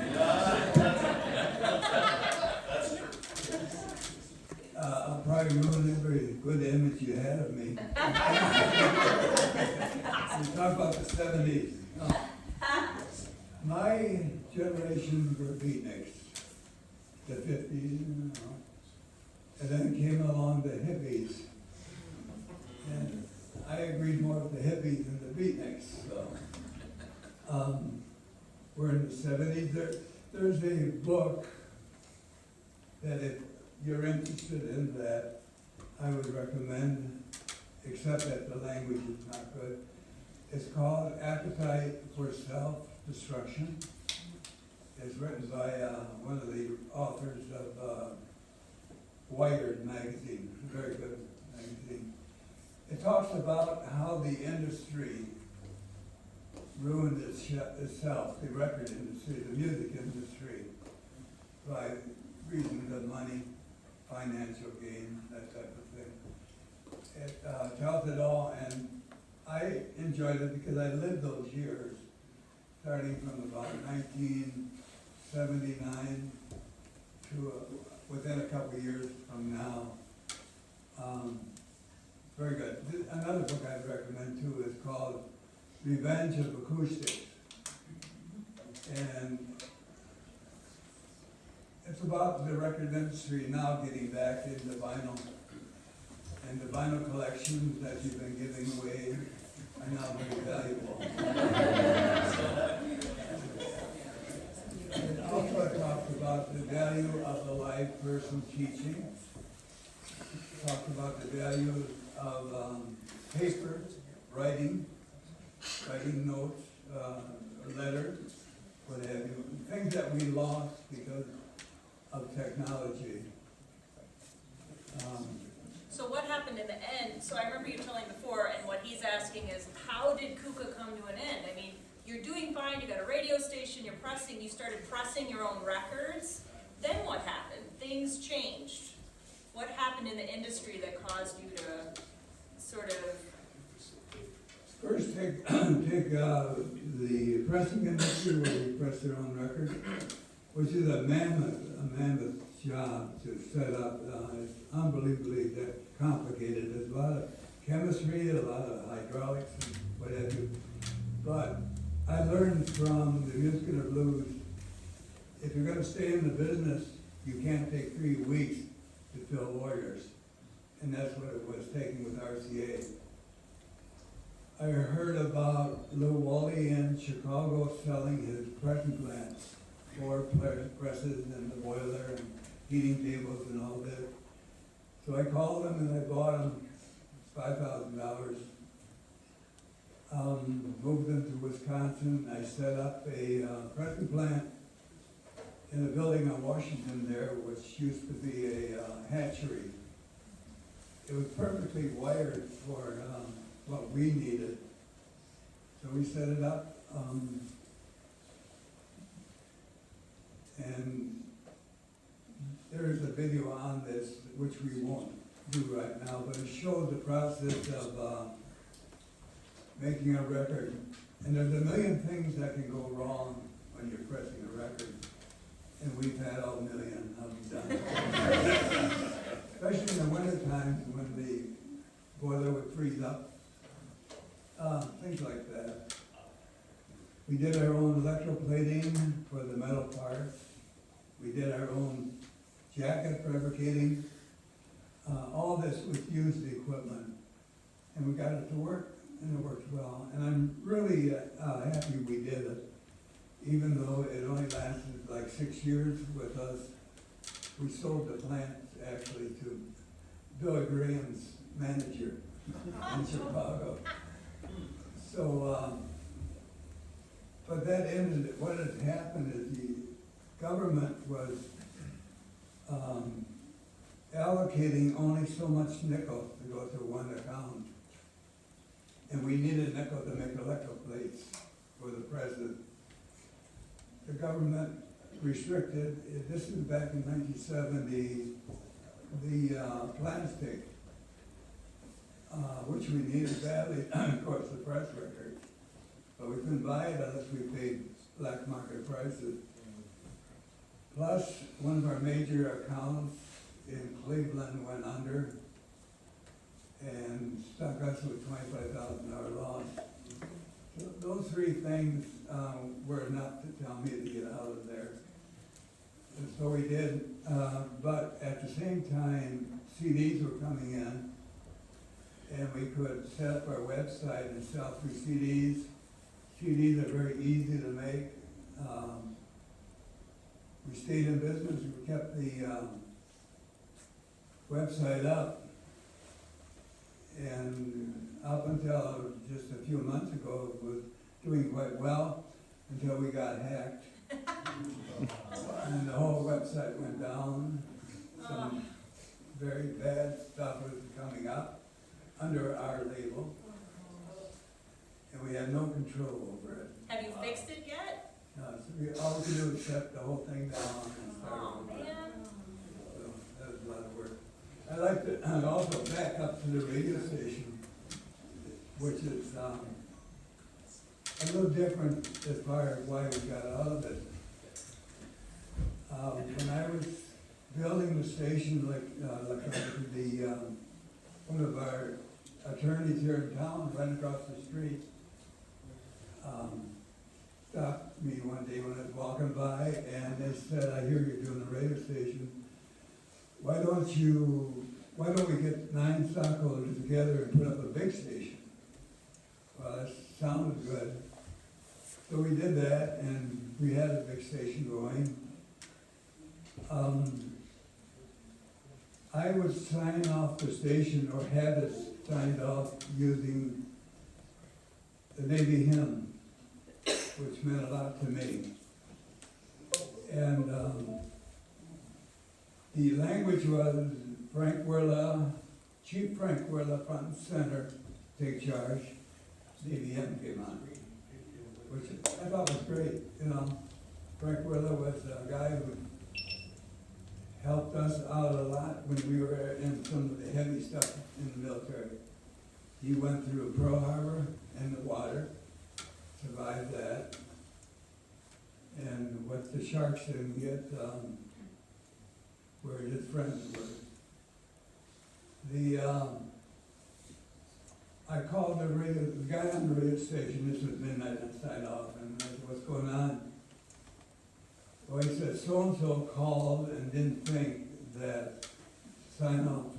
That's true. I'll probably ruin every good image you had of me. You talk about the 70s. My generation were beatniks, the 50s, you know. And then came along the hippies. And I agreed more with the hippies than the beatniks, so. We're in the 70s. There's a book that if you're interested in that, I would recommend, except that the language is not good. It's called Appetite for Self-Destruction. It's written by one of the authors of Wired magazine, very good magazine. It talks about how the industry ruined itself, the record industry, the music industry, by reasons of money, financial gain, that type of thing. It tells it all, and I enjoyed it because I lived those years, starting from about 1979 to within a couple of years from now. Very good. Another book I'd recommend too is called Revenge of Acoustics. And it's about the record industry now getting back into vinyl. And the vinyl collections that you've been giving away are now very valuable. It also talks about the value of the live person teaching. It talks about the value of paper, writing notes, letters, what have you, things that we lost because of technology. So what happened in the end? So I remember you telling before, and what he's asking is, how did KUKA come to an end? I mean, you're doing fine, you got a radio station, you started pressing your own records. Then what happened? Things changed. What happened in the industry that caused you to sort of... First, take the pressing industry where we press their own records, which is a mammoth job to set up. It's unbelievably complicated. There's a lot of chemistry, a lot of hydraulics and what have you. But I learned from the music and the blues, if you're gonna stay in the business, you can't take 3 weeks to fill orders. And that's what it was taking with RCA. I heard about Lou Wally in Chicago selling his pressing plants, floor presses and the boiler and heating tables and all that. So I called him and I bought him $5,000. Moved them to Wisconsin. I set up a pressing plant in a building on Washington there, which used to be a hatchery. It was perfectly wired for what we needed. So we set it up, and there's a video on this, which we won't do right now, but it shows the process of making a record. And there's a million things that can go wrong when you're pressing a record, and we've had a million of them done. Especially in the winter times when the boiler would freeze up, things like that. We did our own electroplating for the metal parts. We did our own jacket fabricating. All this with used equipment, and we got it to work, and it worked well. And I'm really happy we did it, even though it only lasted like 6 years with us. We sold the plant actually to Bill Graham's manager in Chicago. So, but that ended, what had happened is the government was allocating only so much nickel to go to one account. And we needed nickel to make electroplates for the president. The government restricted, this is back in 1970, the plastic, which we needed badly, of course, the press record. But we couldn't buy it unless we paid black market prices. Plus, one of our major accounts in Cleveland went under and stuck us with $25,000 loss. So those three things were enough to tell me to get out of there. And so we did, but at the same time, CDs were coming in, and we could set up our website and sell through CDs. CDs are very easy to make. We stayed in business, we kept the website up, and up until just a few months ago, it was doing quite well until we got hacked. And the whole website went down. Some very bad stuff was coming up under our label, and we had no control over it. Have you fixed it yet? No, so all we could do was shut the whole thing down and start Oh, over. man. So that was a lot of work. I'd like to also back up to the radio station, which is a little different as far as why we got out of it. When I was building the station, one of our attorneys here in town, right across the street, stopped me one day when I was walking by, and they said, "I hear you're doing a radio station. Why don't we get 9 stockholders together and put up a big station?" Well, that sounded good. So we did that, and we had a big station going. I would sign off the station, or had it signed off, using the Navy hymn, which meant a lot to me. And the language was Frank Werla, Chief Frank Werla, front and center, take charge. Navy hymn came on, which I thought was great. You know, Frank Werla was a guy who helped us out a lot when we were in some of the heavy stuff in the military. He went through Pearl Harbor and the water, survived that, and what the sharks didn't get, where his friends were. I called the guy on the radio station, this was midnight, I signed off, and I said, what's going on? Well, he said, so-and-so called and didn't think that sign off,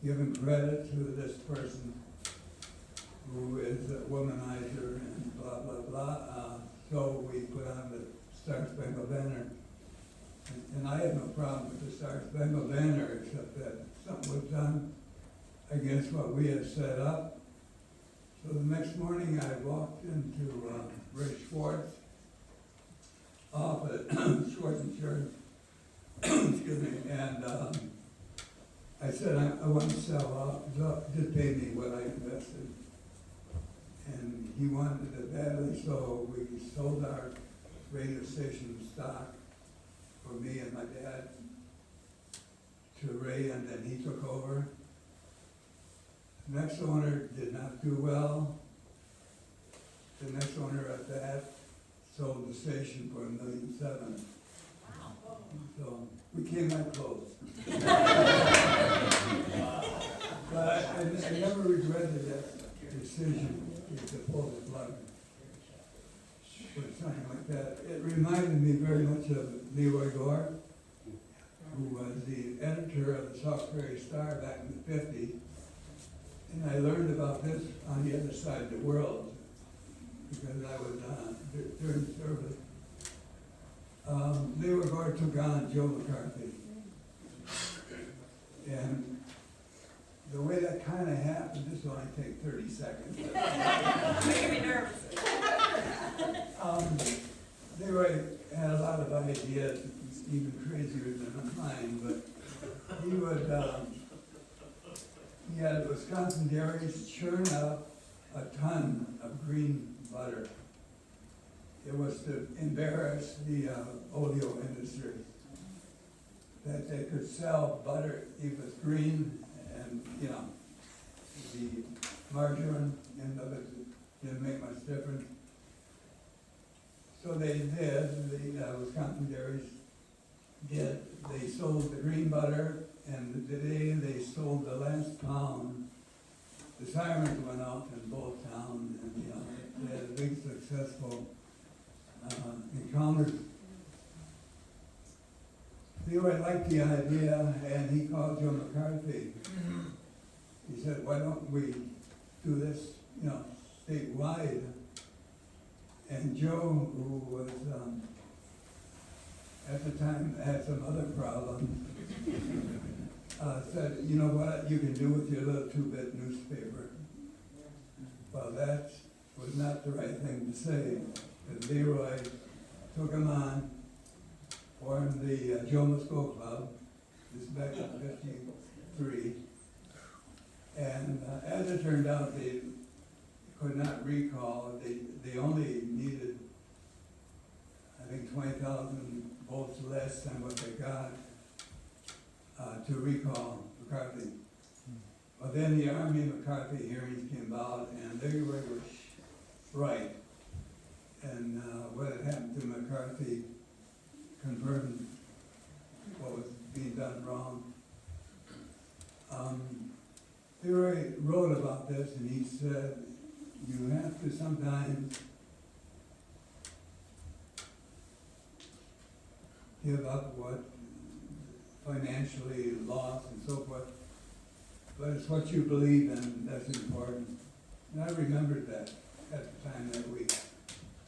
giving credit to this person who is a womanizer and blah, blah, blah. So we put on the Star Spangled Banner. And I had no problem with the Star Spangled Banner, except that something was done against what we had set up. So the next morning I walked into Ray Schwartz office, Schwartz Insurance, excuse me, and I said, I want to sell out, just pay me what I invested. And he wanted it badly, so we sold our radio station stock for me and my dad to Ray, and then he took over. The next owner did not do well. The next owner at that sold the station for $1.7 million. Wow. So we came that close. But I never regretted that decision to pull the plug for something like that. It reminded me very much of Leroy Gore, who was the editor of the Sauk Prairie Star back in the 50s. And I learned about this on the other side of the world because I was during the service. Leroy Gore took on Joe McCarthy. And the way that kind of happened, this will only take 30 seconds. Making me nervous. Leroy had a lot of ideas, even crazier than mine, but he would, he had Wisconsin dairies churn up a ton of green butter. It was to embarrass the oleo industry, that they could sell butter if it's green, and, you know, the margarine end of it didn't make much difference. So they did, the Wisconsin dairies did. They sold the green butter, and the day they sold the last pound, the sirens went off in both towns, and, you know, they had a big successful encounter. Leroy liked the idea, and he called Joe McCarthy. He said, why don't we do this, you know, statewide? And Joe, who was, at the time had some other problems, said, you know what, you can do with your little 2-bit newspaper. Well, that was not the right thing to say, because Leroy took him on, formed the Joe Musco Club, this is back in '53, and as it turned out, they could not recall, they only needed, I think, 20,000 votes less than what they got to recall McCarthy. But then the Army McCarthy hearings came out, and they were right. And what had happened to McCarthy confirmed what was being done wrong. Leroy wrote about this, and he said, you have to sometimes give up what financially lost and so forth, but it's what you believe in that's important. And I remembered that at the time that we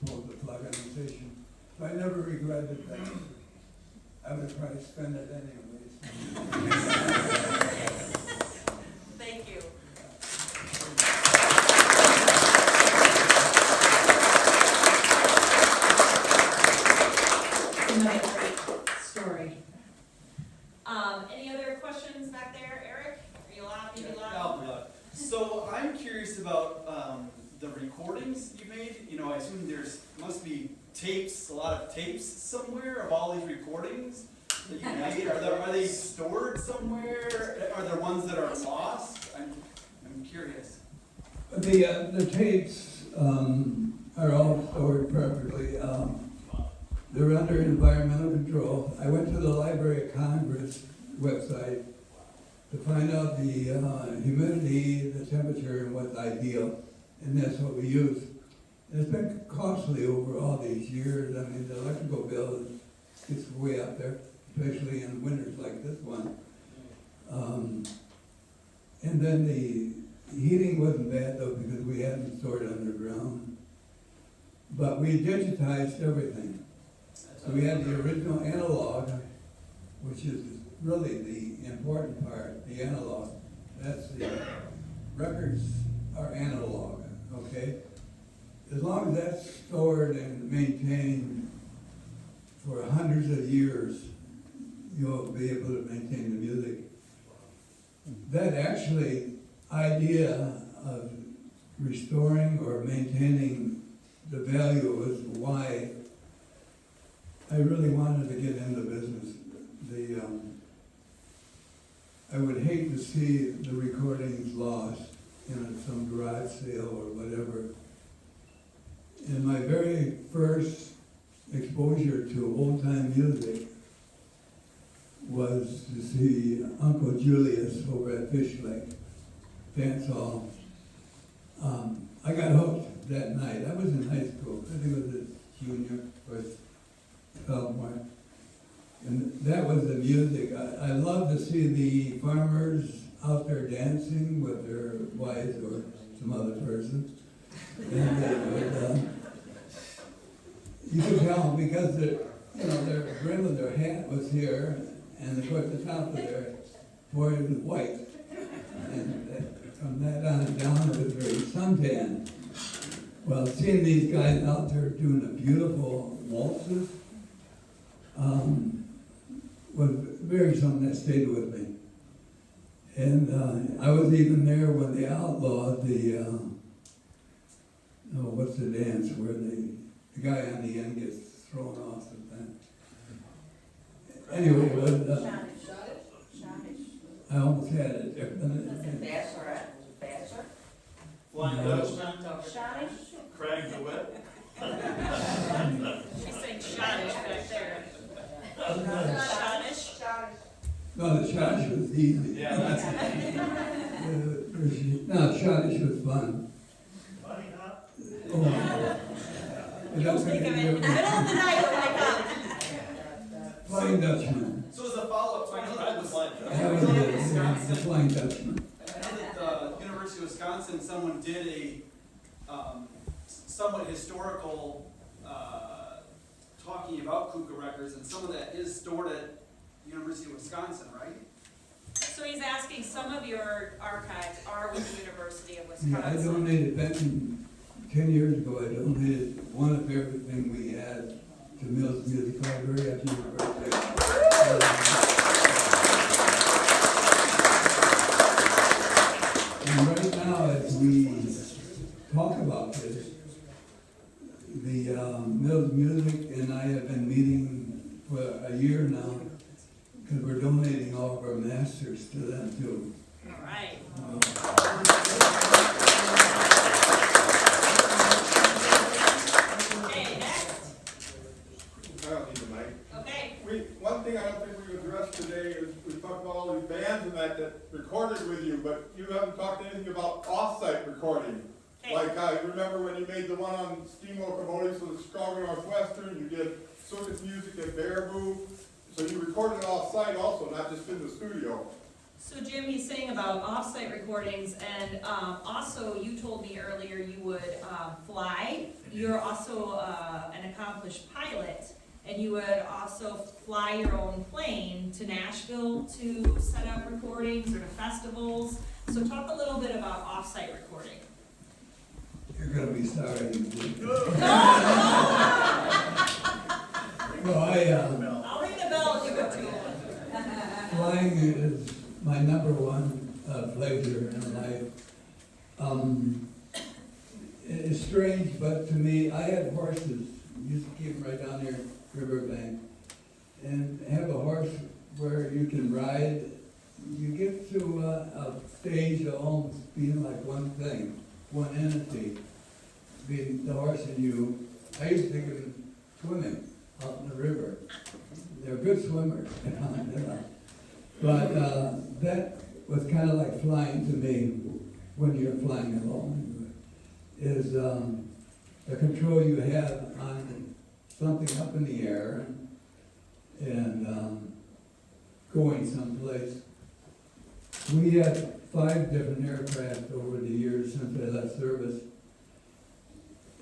pulled the plug on the station. So I never regretted that. I would probably spend it anyways. Thank you. Great story. Any other questions back there, Eric? Are you allowed to be loud? So I'm curious about the recordings you made. You know, I assume must be tapes, a lot of tapes somewhere of all these recordings that you made. Are they stored somewhere? Are there ones that are lost? I'm curious. The tapes are all stored perfectly. They're under environmental control. I went to the Library of Congress website to find out the humidity, the temperature, and what's ideal, and that's what we use. And it's been costly over all these years. I mean, the electrical bill is way up there, especially in winters like this one. And then the heating wasn't bad though, because we hadn't stored underground. But we digitized everything. So we had the original analog, which is really the important part, the analog. That's the records are analog, okay? As long as that's stored and maintained for hundreds of years, you'll be able to maintain the music. That actually idea of restoring or maintaining the value is why I really wanted to get into business. I would hate to see the recordings lost in some garage sale or whatever. And my very first exposure to old-time music was to see Uncle Julius over at Fish Lake Dance Hall. I got hooked that night. I was in high school. I think it was a junior or sophomore. And that was the music. I love to see the farmers out there dancing with their wives or some other person. And they would, you could tell because their brim of their hat was here, and of course the top of their forehead was white. And from that on down, it was very suntan. Well, seeing these guys out there doing the beautiful waltzes was very something that stayed with me. And I was even there when they outlawed the, what's the dance where the guy on the end gets thrown off something. Anyway, it was, I almost had it there. Bachelorette? Flying Dutchman, Shottish? Craig DeWitt. She's saying shottish back there. Shottish? Shottish? No, the Shottish was easy. Yeah, that's No, Shottish was fun. Funny, huh? Oh. You'll think of it in the middle of the night, you'll wake up. Flying Dutchman. So as a follow-up, so I know that was That was it, the Flying Dutchman. I know that the University of Wisconsin, someone did a somewhat historical talking about Kuka records, and some of that is stored at the University of Wisconsin, right? So he's asking, some of your archives are with the University of Yeah, I Wisconsin. donated, back in 10 years ago, I donated one of everything we had to Mills Music Library at the university. And right now, as we talk about this, the Mills Music and I have been meeting for a year now, because we're donating all of our masters to them too. All right. Okay, next. I don't need the mic. Okay. One thing I don't think we've addressed today is we talked about all these bands and that recorded with you, but you haven't talked anything about off-site recording. Okay. Like I remember when you made the one on steam locomotives for the Chicago Northwestern, you did circus music at Baraboo. So you recorded off-site also, not just in the studio. So Jim, he's saying about off-site recordings, and also you told me earlier you would fly. You're also an accomplished pilot, and you would also fly your own plane to Nashville to set up recordings or to festivals. So talk a little bit about off-site recording. You're gonna be sorry. No, I'll ring the bell if you go to one. flying is my number one pleasure in life. It's strange, but to me, I had horses. Used to keep them right down here, riverbank, and have a horse where you can ride. You get to a stage of almost being like one thing, one entity, being the horse and you. I used to think of swimming out in the river. They're good swimmers, you know. But that was kind of like flying to me when you're flying alone, is the control you have on something up in the air and going someplace. We had 5 different aircraft over the years since I left service.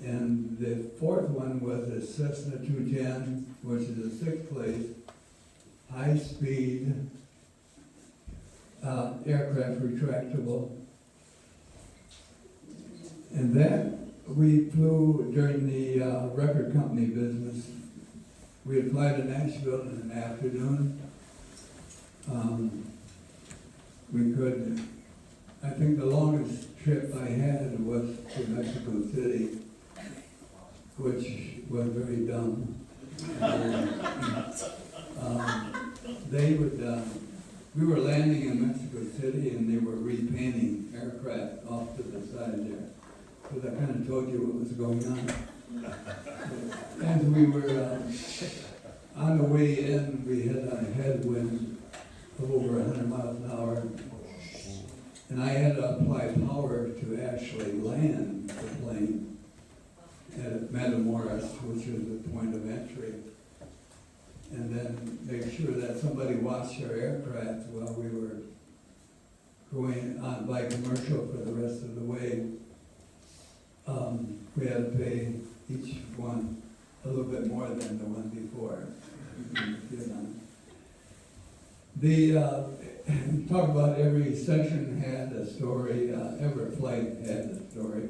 And the 4th one was a Cessna 210, which is a 6th place, high-speed aircraft, retractable. And that we flew during the record company business. We'd fly to Nashville in the afternoon. We could, I think the longest trip I had was to Mexico City, which was very dumb. They would, we were landing in Mexico City and they were repainting aircraft off to the side there. So that kind of told you what was going on. As we were on the way in, we had a headwind of over 100 miles an hour. And I had to apply power to actually land the plane at Matamoros, which was the point of entry. And then make sure that somebody watched our aircraft while we were going on by commercial for the rest of the way. We had to pay each one a little bit more than the one before. Talk about every section had a story, every flight had a story.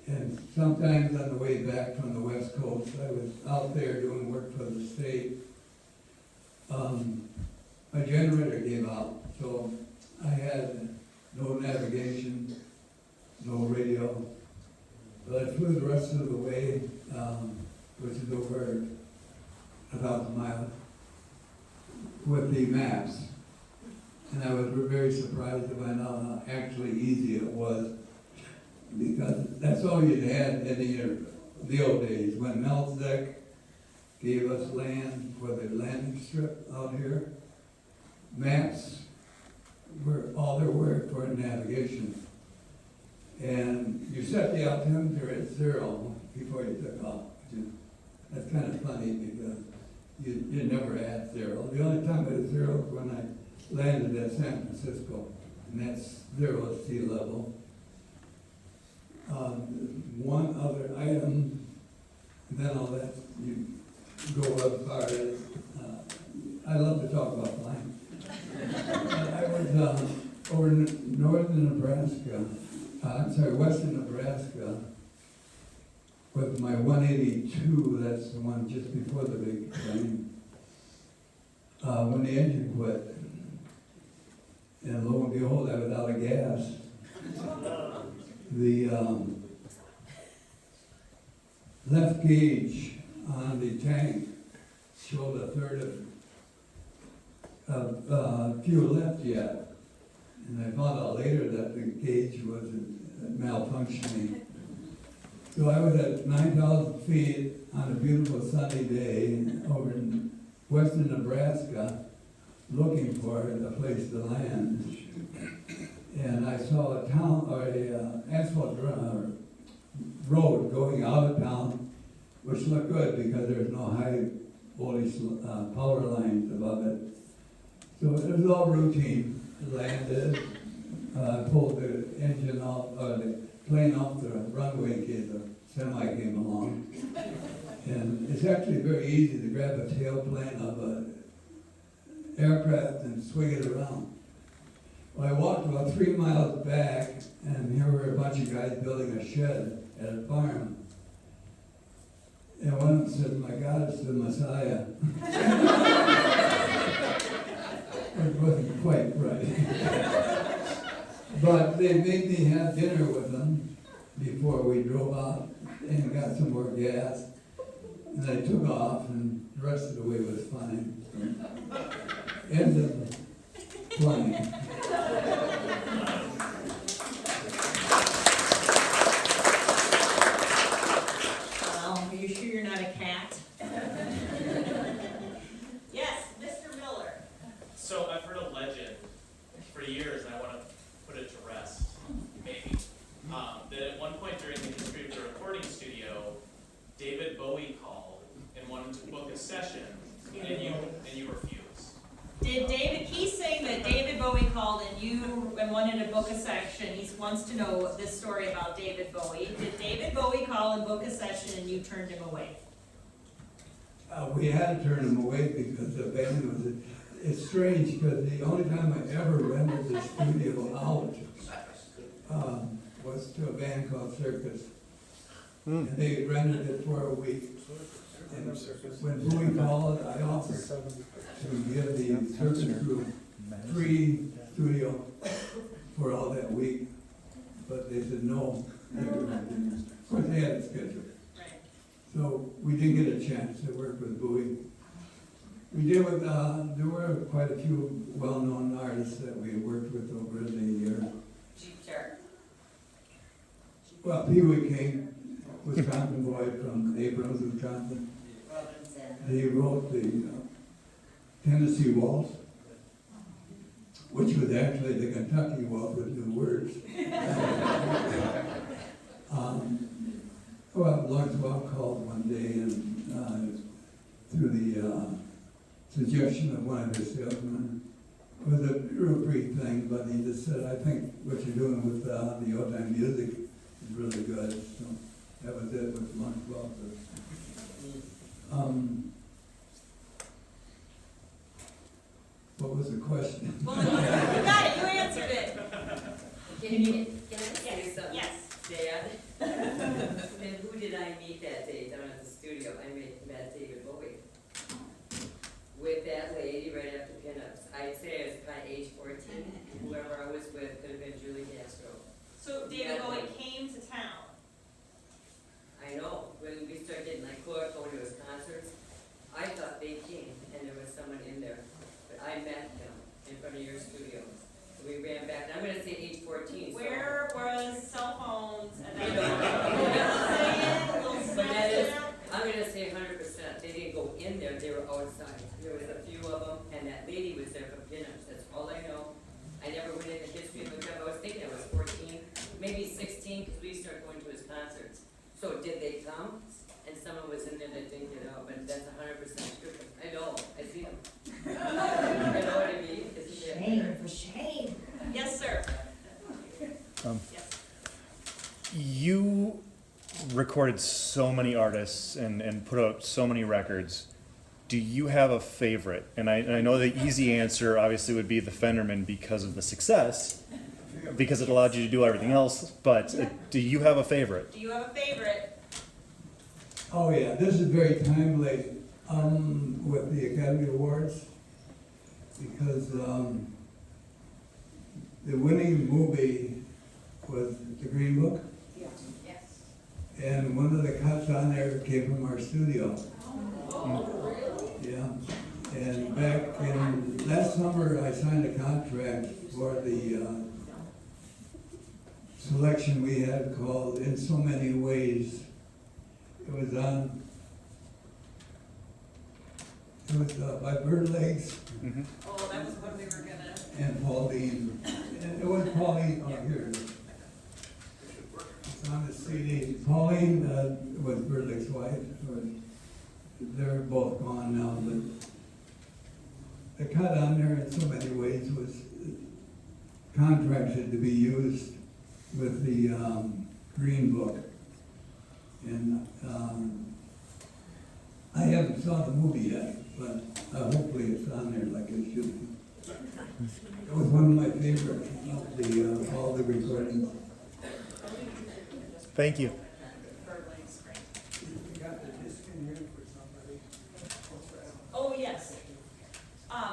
And sometimes on the way back from the West Coast, I was out there doing work for the state. My generator gave out, so I had no navigation, no radio. But I flew the rest of the way, which is over 1,000 miles, with the maps. And I was very surprised to find out how actually easy it was, because that's all you'd had in the old days. When Melzek gave us land for the landing strip out here, maps were all there were for navigation. And you set the altimeter at 0 before you took off. That's kind of funny because you never at 0. The only time I was 0 was when I landed at San Francisco, and that's 0 at sea level. One other item, and then I'll let you go as far as, I love to talk about flying. I was over northern Nebraska, western Nebraska, with my 182, that's the one just before the big plane, when the engine quit. And lo and behold, I was out of gas. The left gauge on the tank showed a third of fuel left yet. And I found out later that the gauge was malfunctioning. So I was at 9,000 feet on a beautiful sunny day over in western Nebraska looking for a place to land. And I saw a town, or a asphalt road going out of town, which looked good because there's no high voltage power lines above it. So it was all routine. Landed, pulled the engine off, the plane off the runway in case a semi came along. And it's actually very easy to grab a tailplane of an aircraft and swing it around. Well, I walked about 3 miles back, and here were a bunch of guys building a shed at a farm. And one of them said, "My God, it's the Messiah." It wasn't quite right. But they made me have dinner with them before we drove out and got some more gas. And I took off, and the rest of the way was fine. End of flying. Well, are you sure you're not a cat? Yes, Mr. Miller. So I've heard a legend for years new and wanted to book a section. He wants to know this story about David Bowie. Did David Bowie call and book a session and you turned him away? We had to turn them away because the band was, it's strange, because the only time I ever rented the studio out was to a band called Circus. And they rented it for a week. And when Bowie called, I offered to give the Circus group free studio for all that week, but they said no. Of course, they had a schedule. So we didn't get a chance to work with Bowie. We did with, there were quite a few well-known artists that we worked with over the years. Jeep Jar. Well, Pee Wee King, Wisconsin boy from Abrams, Wisconsin. Robinson. He wrote the Tennessee Waltz, which was actually the Kentucky Waltz with new words. Well, Lawrence Welk called one day and through the suggestion of one of his salesmen. It was a real brief thing, but he just said, I think what you're doing with the old-time music is really good. So that was it with Lawrence Welk. What was the question? Well, you got it, you answered it. Can I say something? Yes. Dad? And who did I meet that day down at the studio? I met David Bowie. With that lady right after pinups. I'd say I was probably age 14. Whoever I was with could have been Julie Castro. So David Bowie came to town. I know, when we started getting like going to his concerts, I thought they came and there was someone in there. But I met him in front of your studio. We ran back, and I'm gonna say age 14. Where was cell phones and You that? know. But that is, I'm gonna say 100%. They didn't go in there, they were outside. There was a few of them, and that lady was there for pinups. That's all I know. I never went into history and looked up. I was thinking I was 14, maybe 16, because we started going to his concerts. So did they come? And someone was in there that didn't get out, but that's 100% true. I know, I see them. You know what I mean? Shame, for shame. Yes, sir. Um, Yes. You recorded so many artists and put out so many records. Do you have a favorite? And I know the easy answer obviously would be the Fenderman because of the success, because it allowed you to do everything else, but do you have a favorite? Do you have a favorite? Oh yeah, this is very timely with the Academy Awards because the winning movie was The Green Book. Yes. And one of the cuts on there came from our studio. Oh, really? Yeah. And back in, last summer, I signed a contract for the selection we had called In So Many Ways. It was on, it was by Bird Lakes Oh, that was what we were gonna. and Pauline. And it was Pauline, oh, here it is. It's on the CD. Pauline was Bird Lake's wife. They're both gone now, but the cut on there in so many ways was contracted to be used with the Green Book. And I haven't saw the movie yet, but hopefully it's on there like it should be. It was one of my favorite of all the recordings. Thank you. Oh, yes.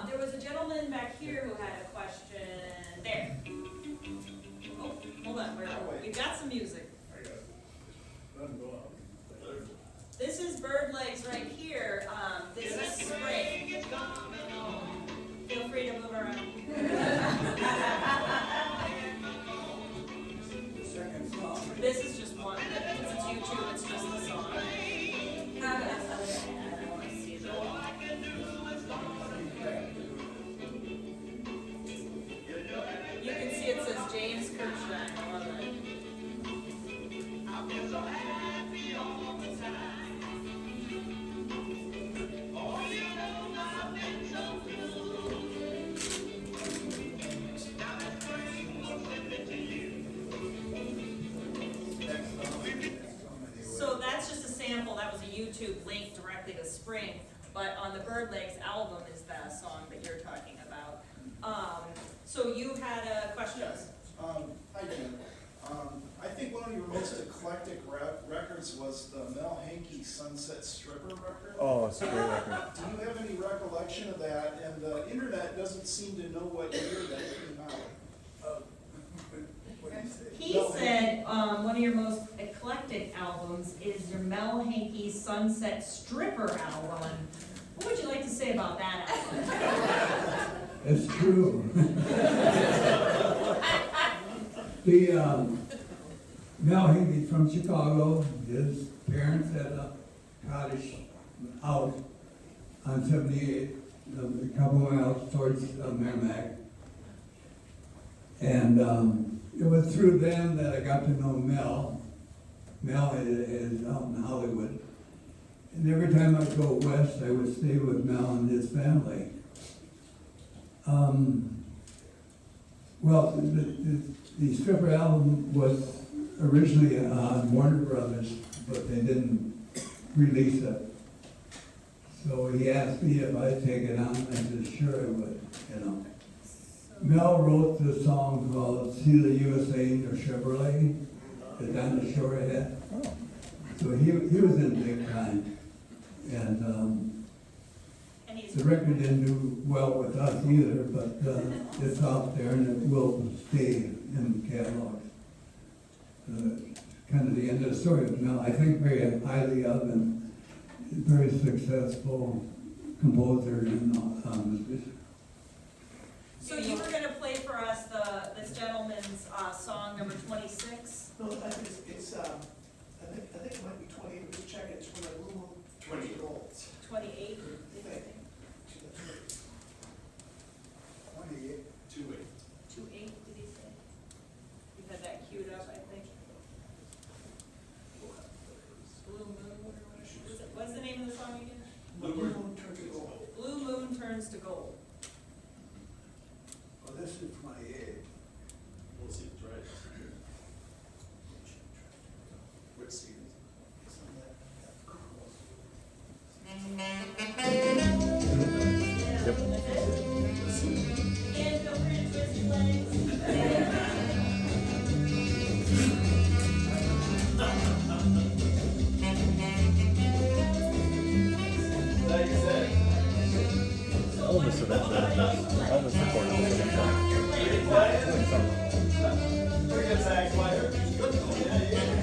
There was a gentleman back here who had a question there. Oh, hold on, we've got some music. This is Bird Legs right here. This is Spring. Feel free to move around. This is just one. Since it's YouTube, it's just the song. You can see it says James Kirchstein. I love it. YouTube link directly to Spring, but on the Bird Legs album is that song that you're talking about. So you had a question? Yes. Hi, Jim. I think one of your most eclectic records was the Mel Hankey Sunset Stripper record. Oh, it's a great record. Do you have any recollection of that? And the internet doesn't seem to know what year that came out. What do you say? He Mel said, one of your most eclectic albums is your Mel Hankey Sunset Stripper album. What would you like to say about that album? It's true. The, Mel Hankey from Chicago, his parents had a cottage out on 78, a couple miles towards Merrimack. And it was through them that I got to know Mel. Mel is out in Hollywood. And every time I'd go west, I would stay with Mel and his family. Well, the stripper album was originally on Warner Brothers, but they didn't release it. So he asked me if I'd take it on, and I said, sure I would, you know. Mel wrote the song called See the USA in Your Chevrolet that Donna Shore had. So he was in big time. And the record didn't do well with us either, but it's out there and it will stay in the catalog. Kind of the end of the story of Mel. I think very highly of him. Very successful composer and So you were gonna play for us this gentleman's song number 26? No, I think I think it might be 28, just check it, it's for the Blue 28. Gold. 28? Did you say? 28. 28, did he say? You had that queued up, I think. Blue Moon, what's the name of the song again? Blue Moon Turns to Gold. Blue Moon Turns to Gold. Oh, this is 28. We'll see, it's right. Which season? And feel free to twist your legs. Elvis eventually. Elvis recorded this eventually. Pretty good sax player. Yeah, yeah.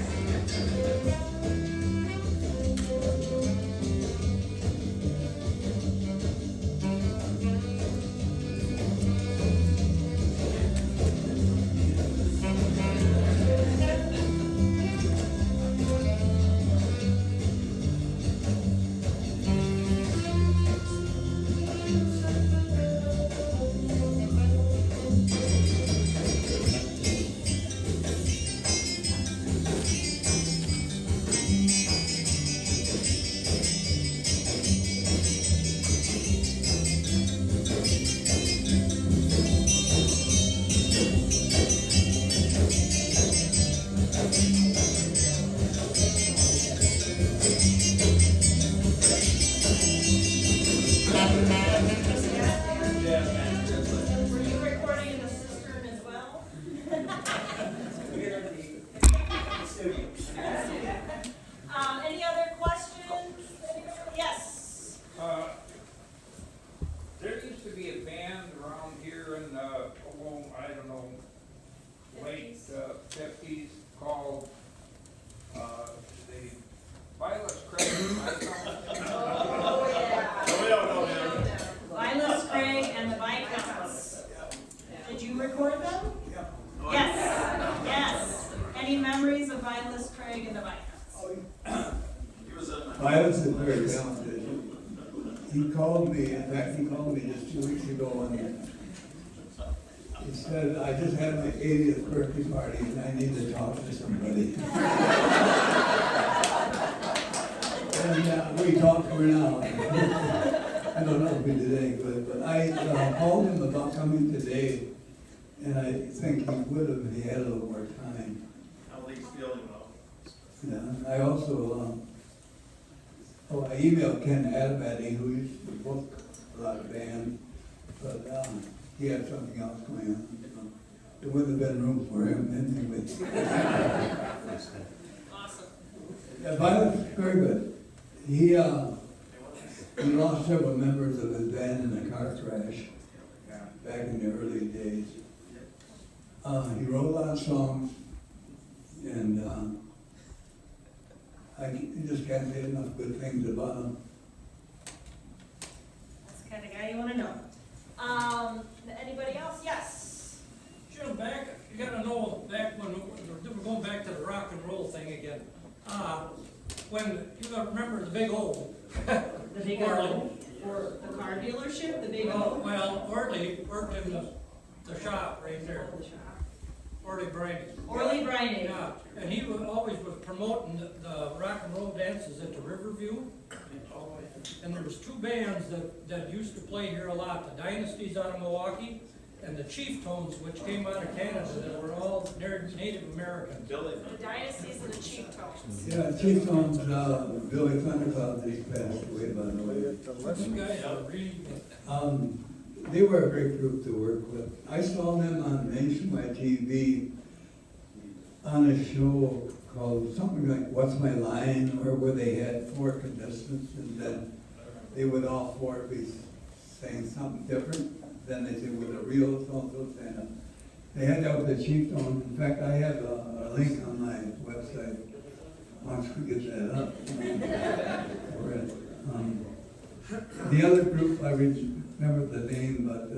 Were you recording in the cistern as well? Any other questions? Yes? There used to be a band around here in, I don't know, late fifties called, the Violet Craig. Oh, yeah. No, we don't know him. Vilas Craig and the Viscounts. Did you record them? Yes, yes. Any memories of Vilas Craig and the Viscounts? He was a. Vilas is very talented. He called me, in fact, he called me just 2 weeks ago and he said, I just had my 80th birthday party and I need to talk to somebody. And we talked for an hour. I don't know if we did any good, but I called him about coming today and I think he would have if he had a little more time. How he's feeling though. Yeah, I also Oh, I emailed Ken Adamati, who used to book a lot of bands, but, he had something else going on, so there wouldn't have been room for him anyway. Awesome. Yeah, Violet's very good. He lost several members of his band in a car crash back in the early days. He wrote a lot of songs, and I just can't say enough good things about him. That's the kind of guy you want to know. Anybody else? Yes. Jim, back, you gotta know, back when, we're going back to the rock and roll thing again. When, you gotta remember the Big O. The Big O, or the car dealership, the Big O. Well, Orly worked in the shop right there. Orly Briney. Orly Briney. Yeah, and he always was promoting the rock and roll dances at the Riverview. And there was two bands that used to play here a lot, the Dynasties out of Milwaukee and the Chief Tones, which came out of Canada, that were all Native Americans. The Dynasties and the Chief Tones. Yeah, Chief Tones, Billy Thundercloud, he passed away, by the way. These guys are really good. They were a great group to work with. I saw them on Nationwide TV on a show called something like What's My Line, or where they had four contestants, and then they would all four be saying something different than they did with a real so stand-up. They had that with the Chief Tone. In fact, I have a link on my website. Once we get that up. For it. The other group, I remember the name, but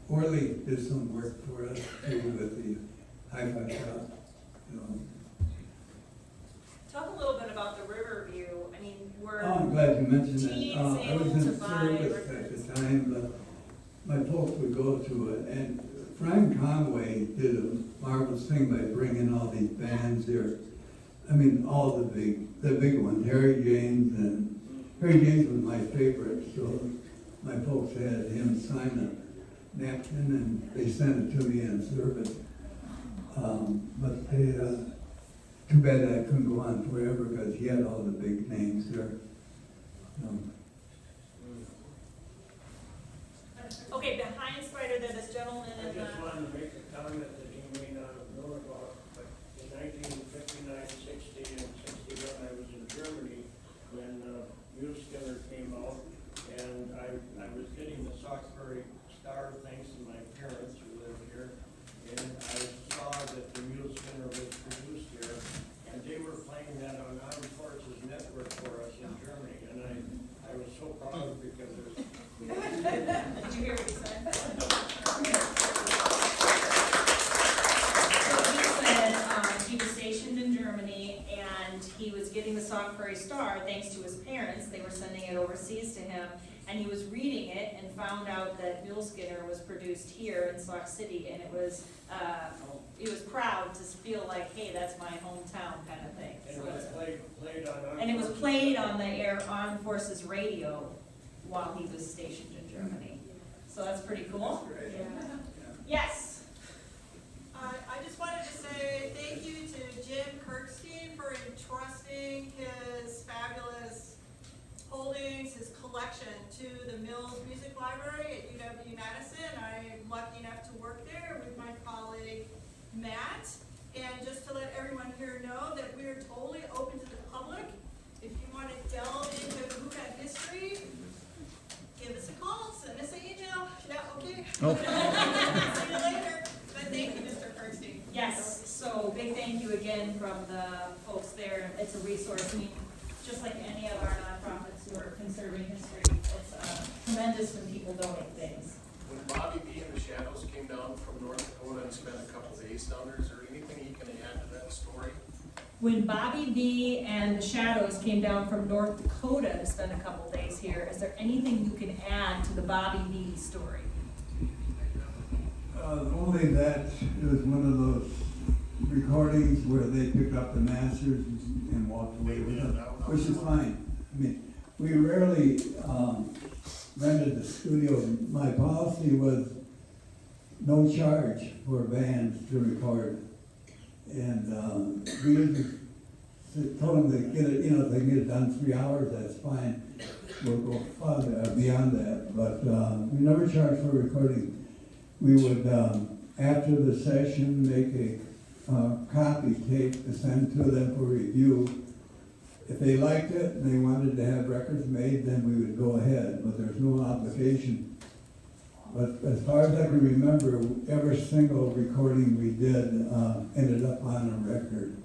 Orly did some work for us too with the hi-fi shop. You know. Talk a little bit about the Riverview. I mean, were Oh, I'm glad you mentioned teens that. I was able in to buy service records? at the time, but my folks would go to it. And Frank Conway did a marvelous thing by bringing all these bands there. I mean, all the big ones, Harry James, and Harry James was my favorite, so my folks had him sign a napkin and they sent it to me in service. But they, too bad that I couldn't go on forever because he had all the big names there. Okay, behind Spider, there's this gentleman I in just the. wanted to make a comment that you may not have known about, but in 1959, 60, and 61, I was in Germany when Mule Skinner came out, and I was getting the Sauk Prairie Star thanks to my parents who live here, and I saw that the Mule Skinner was produced here, and they were playing that on Armed Forces Network for us in Germany, and I was so proud because it was. Did you hear what he said? He was stationed in Germany, and he was getting the Sauk Prairie Star thanks to his parents. They were sending it overseas to him, and he was reading it and found out that Mule Skinner was produced here in Sauk City, and he was proud to feel like, hey, that's my hometown kind of thing. And it was played on. And it was played on the Armed Forces radio while he was stationed in Germany. So that's pretty cool. Yeah. Yes. I just wanted to say thank you to Jim Kirchstein for entrusting his fabulous holdings, his collection to the Mills Music Library at UW-Madison. I'm lucky enough to work there with my colleague Matt. And just to let everyone here know that we are totally open to the public. If you want to delve into who had history, give us a call, send us an email. Yeah, okay. See you later. But thank you, Mr. Kirchstein. Yes, so big thank you again from the folks there. It's a resource. I mean, just like any of our nonprofits who are conserving history, it's tremendous when people donate things. When Bobby B. and the Shadows came down from North Dakota and spent a couple days down there, is there anything he can add to that story? When Bobby B. and the Shadows came down from North Dakota to spend a couple days here, is there anything you can add to the Bobby B. story? Only that it was one of those recordings where they picked up the masters and walked away with them, which is fine. I mean, we rarely rented the studio. My policy was no charge for bands to record. And we usually told them to get it, if they can get it done in 3 hours, that's fine. We'll go farther, beyond that, but, we never charge for recording. We would, after the session, make a copy tape to send to them for review. If they liked it and they wanted to have records made, then we would go ahead, but there's no obligation. But as far as I can remember, every single recording we did ended up on a record.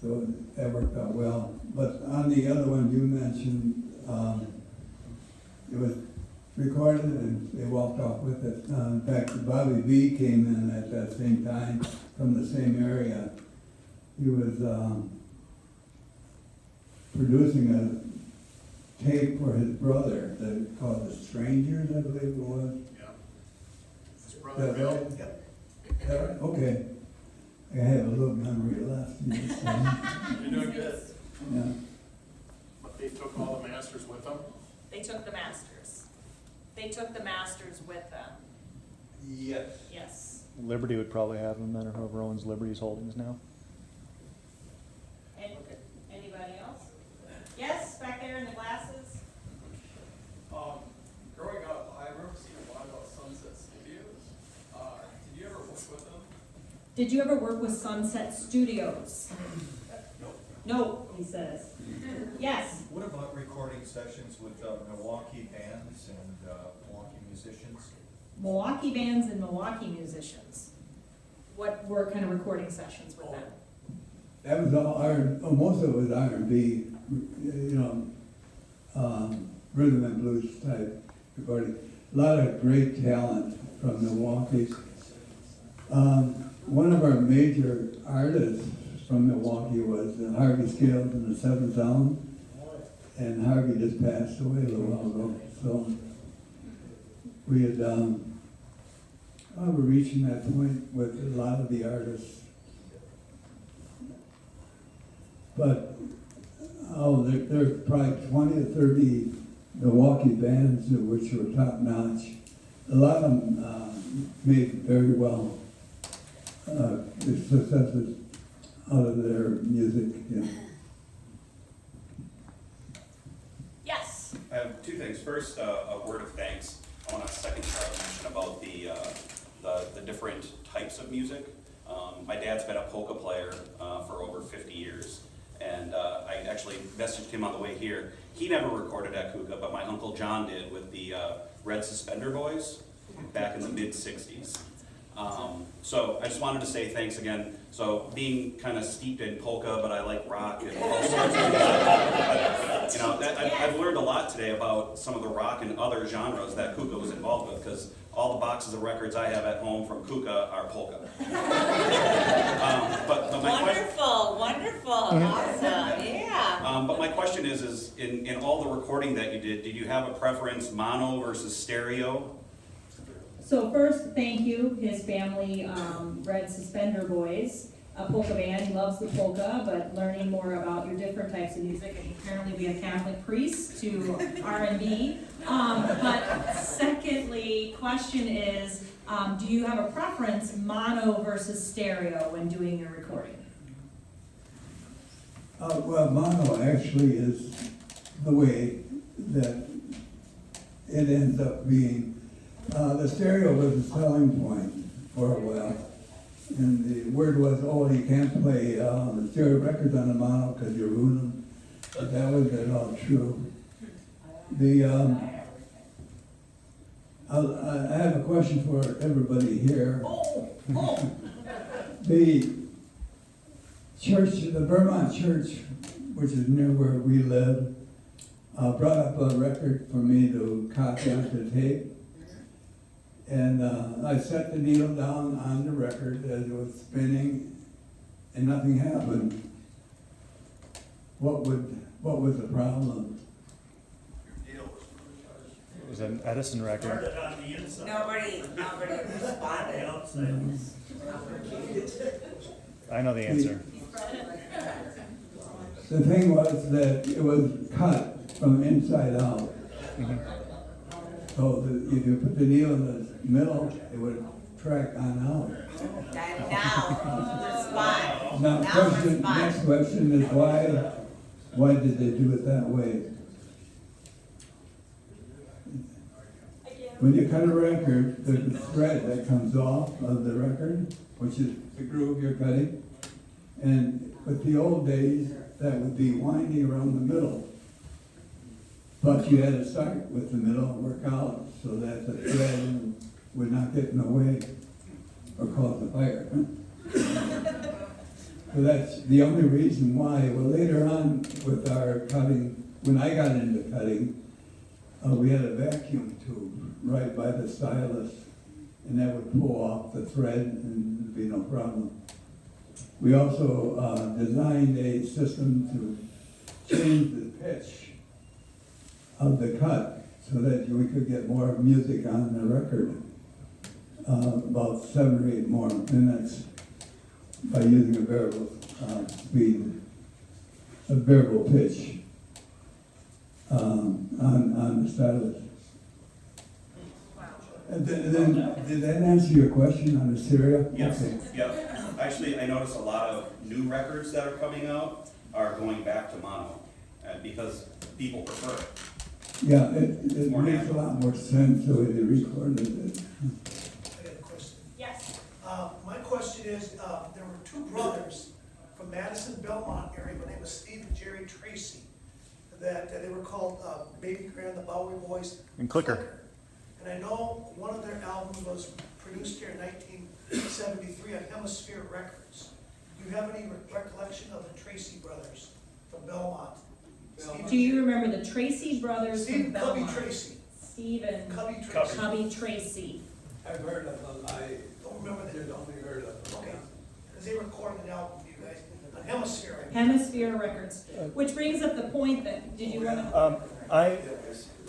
So that worked out well. But on the other one you mentioned, it was recorded and they walked off with it. In fact, Bobby B came in at that same time from the same area. He was producing a tape for his brother that called The Strangers, I believe it was. Yeah. His Is brother that Bill. right? Is that right? Okay. I have a little memory left. You're doing good. Yeah. But they took all the masters with them? They took the masters. They took the masters with them. Yes. Yes. Liberty would probably have them then, or whoever owns Liberty's holdings now. Anybody else? Yes, back there in the glasses? Growing up, I remember seeing a lot about Sunset Studios. Did you ever work with them? Did you ever work with Sunset Studios? No, he says. Yes. What about recording sessions with Milwaukee bands and Milwaukee musicians? Milwaukee bands and Milwaukee musicians. What were kind of recording sessions with them? That was all most of it was R&B, rhythm and blues type recording. A lot of great talent from Milwaukee. One of our major artists from Milwaukee was Harvey Scales and the Seven Sound, and Harvey just passed away a little while ago. So we had, we're reaching that point with a lot of the artists. But, there's probably 20 or 30 Milwaukee bands which were top notch. A lot of them made very well successes out of their music. Yeah. Yes. I have two things. First, a word of thanks. I want to second Charles' mention about the different types of music. My dad's been a polka player for over 50 years. And I actually messaged him on the way here. He never recorded at Kuka, but my Uncle John did with the Red Suspender Boys back in the mid-'60s. So I just wanted to say thanks again. So being kind of steeped in polka, but I like rock and all sorts of music. I've learned a lot today about some of the rock and other genres that Kuka was involved with, because all the boxes of records I have at home from Kuka are polka. But my Wonderful, awesome, yeah. but my question is in all the recording that you did you have a preference, mono versus stereo? So first, thank you, his family, Red Suspender Boys, a polka band. He loves the polka, but learning more about your different types of music, and apparently be a Catholic priest to R&B. But secondly, question is, do you have a preference, mono versus stereo, when doing your recording? Well, mono actually is the way that it ends up being. The stereo was a selling point for a while. And the word was, oh, you can't play the stereo records on the mono because you ruin them. But that wasn't at all true. I have a question for everybody here. The church, the Vermont church, which is near where we live, brought up a record for me to copy onto tape. And I set the needle down on the record as it was spinning, and nothing happened. What was the problem? It was an Edison record. Started on the inside. Nobody responded. The outside. I know the answer. The thing was that it was cut from inside out. So if you put the needle in the middle, it would track on out. Now, the spot. Now, next question is why did they do it that way? When you cut a record, there's a thread that comes off of the record, which is the groove you're cutting. And with the old days, that would be winding around the middle. But you had to start with the middle and work out so that the thread would not get in the way or cause a fire. So that's the only reason why. Well, later on with our cutting, when I got into cutting, we had a vacuum tube right by the stylus, and that would pull off the thread and there'd be no problem. We also designed a system to change the pitch of the cut so that we could get more music on the record, about 7 or 8 more minutes by using a variable speed, a variable pitch on the stylus. And then, did that answer your question on the stereo? Yes, Okay. yep. Actually, I noticed a lot of new records that are coming out are going back to mono, because people prefer it. Yeah, it makes a lot more sense the way they recorded it. I got a question. Yes. My question is, there were 2 brothers from Madison, Belmont area, their name was Steve and Jerry Tracy, that they were called Baby Grand, the Bowery Boys. And Clicker. And I know one of their albums was produced here in 1973 on Hemisphere Records. Do you have any recollection of the Tracy brothers from Belmont? Do you remember the Tracy brothers from Steve Belmont? Cubby Tracy. Steve and Cubby Tracy. Cubby Tracy. I've heard of them. I Don't remember that. only heard of them. Okay, because they recorded an album for you guys on Hemisphere. Hemisphere Records, which brings up the point that, did you want to?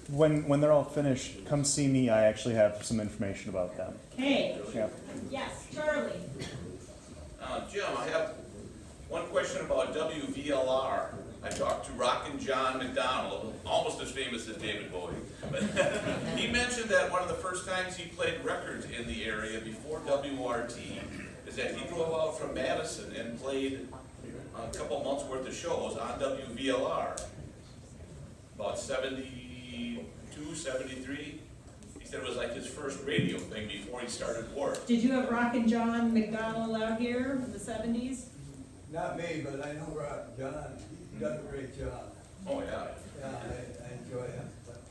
When they're all finished, come see me. I actually have some information about them. Okay, Yeah. yes, Charlie. Jim, I have one question about WVLR. I talked to Rockin' John McDonald, almost as famous as David Bowie. But he mentioned that one of the first times he played records in the area before WRT is that he drove out from Madison and played a couple months worth of shows on WVLR. About 72, 73. He said it was like his first radio thing before he started work. Did you have Rockin' John McDonald out here in the 70s? Not me, but I know John. He's done a great job. Oh, yeah. Yeah, I enjoy him. But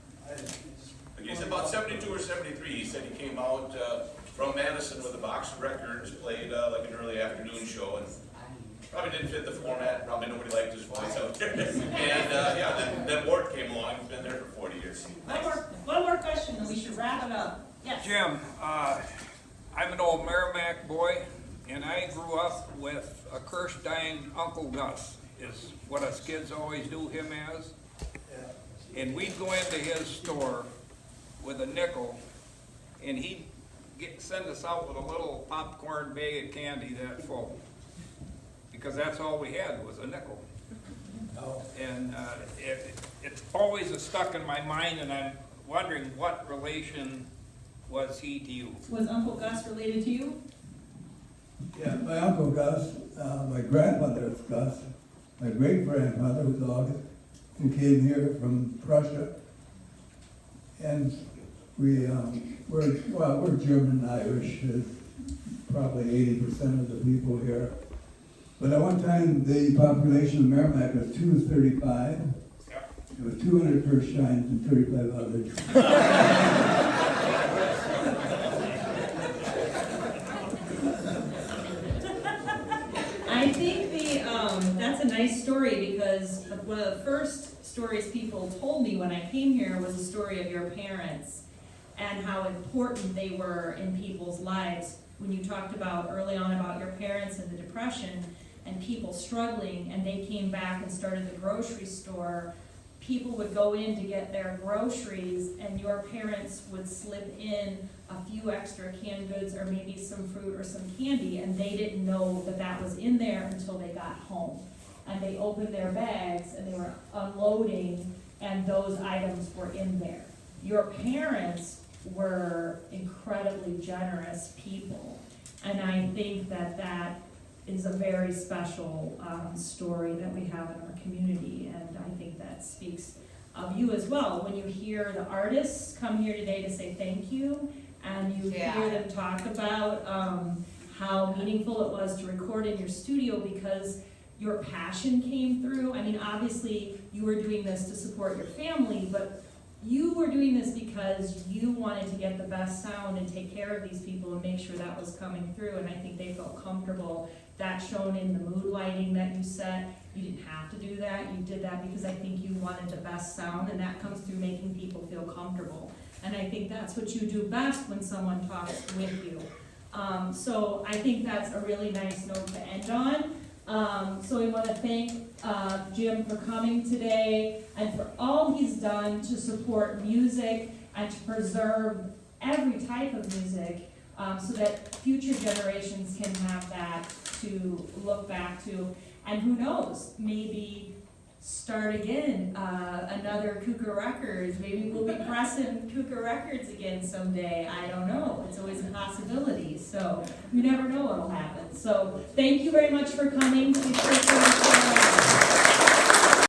Like he said about 72 or 73, he said he came out from Madison with a box of records, played like an early afternoon show, and probably didn't fit the format, probably nobody liked his voice out there. And then Ward came along, he's been there for 40 years. One more question, and we should wrap it up. Yes. Jim, I'm an old Merrimack boy, and I grew up with a Kirchstein Uncle Gus, is what us kids always knew him as. And we'd go into his store with a nickel, and he'd send us out with a little popcorn bag of candy that full. Because that's all we had was a nickel. And it's always stuck in my mind, and I'm wondering what relation was he to you? Was Uncle Gus related to you? yeah, my Uncle Gus, my grandmother's Gus, my great-grandmother was August, who came here from Prussia. And we're German Irish, probably 80% of the people here. But at one time, the population of Merrimack was 235. There were 200 Kirchsteins and 35 others. I think that's a nice story, because one of the first stories people told me when I came here was a story of your parents and how important they were in people's lives. When you talked about early on about your parents and the Depression and people struggling, and they came back and started the grocery store, people would go in to get their groceries, and your parents would slip in a few extra canned goods or maybe some fruit or some candy, and they didn't know that that was in there until they got home. And they opened their bags and they were unloading, and those items were in there. Your parents were incredibly generous people, and I think that is a very special story that we have in our community, and I think that speaks of you as well. When you hear the artists come here today to say thank you, and you hear them talk about how meaningful it was to record in your studio because your passion came through. I mean, obviously, you were doing this to support your family, but you were doing this because you wanted to get the best sound and take care of these people and make sure that was coming through, and I think they felt comfortable. That's shown in the mood lighting that you set. You didn't have to do that. You did that because I think you wanted the best sound, and that comes through making people feel comfortable. And I think that's what you do best when someone talks with you. So I think that's a really nice note to end on. So we want to thank Jim for coming today and for all he's done to support music and to preserve every type of music so that future generations can have that to look back to. And who knows, maybe start again, another Kuka Records. Maybe we'll be pressing Kuka Records again someday. I don't know. It's always a possibility. So you never know what'll happen. So thank you very much for coming.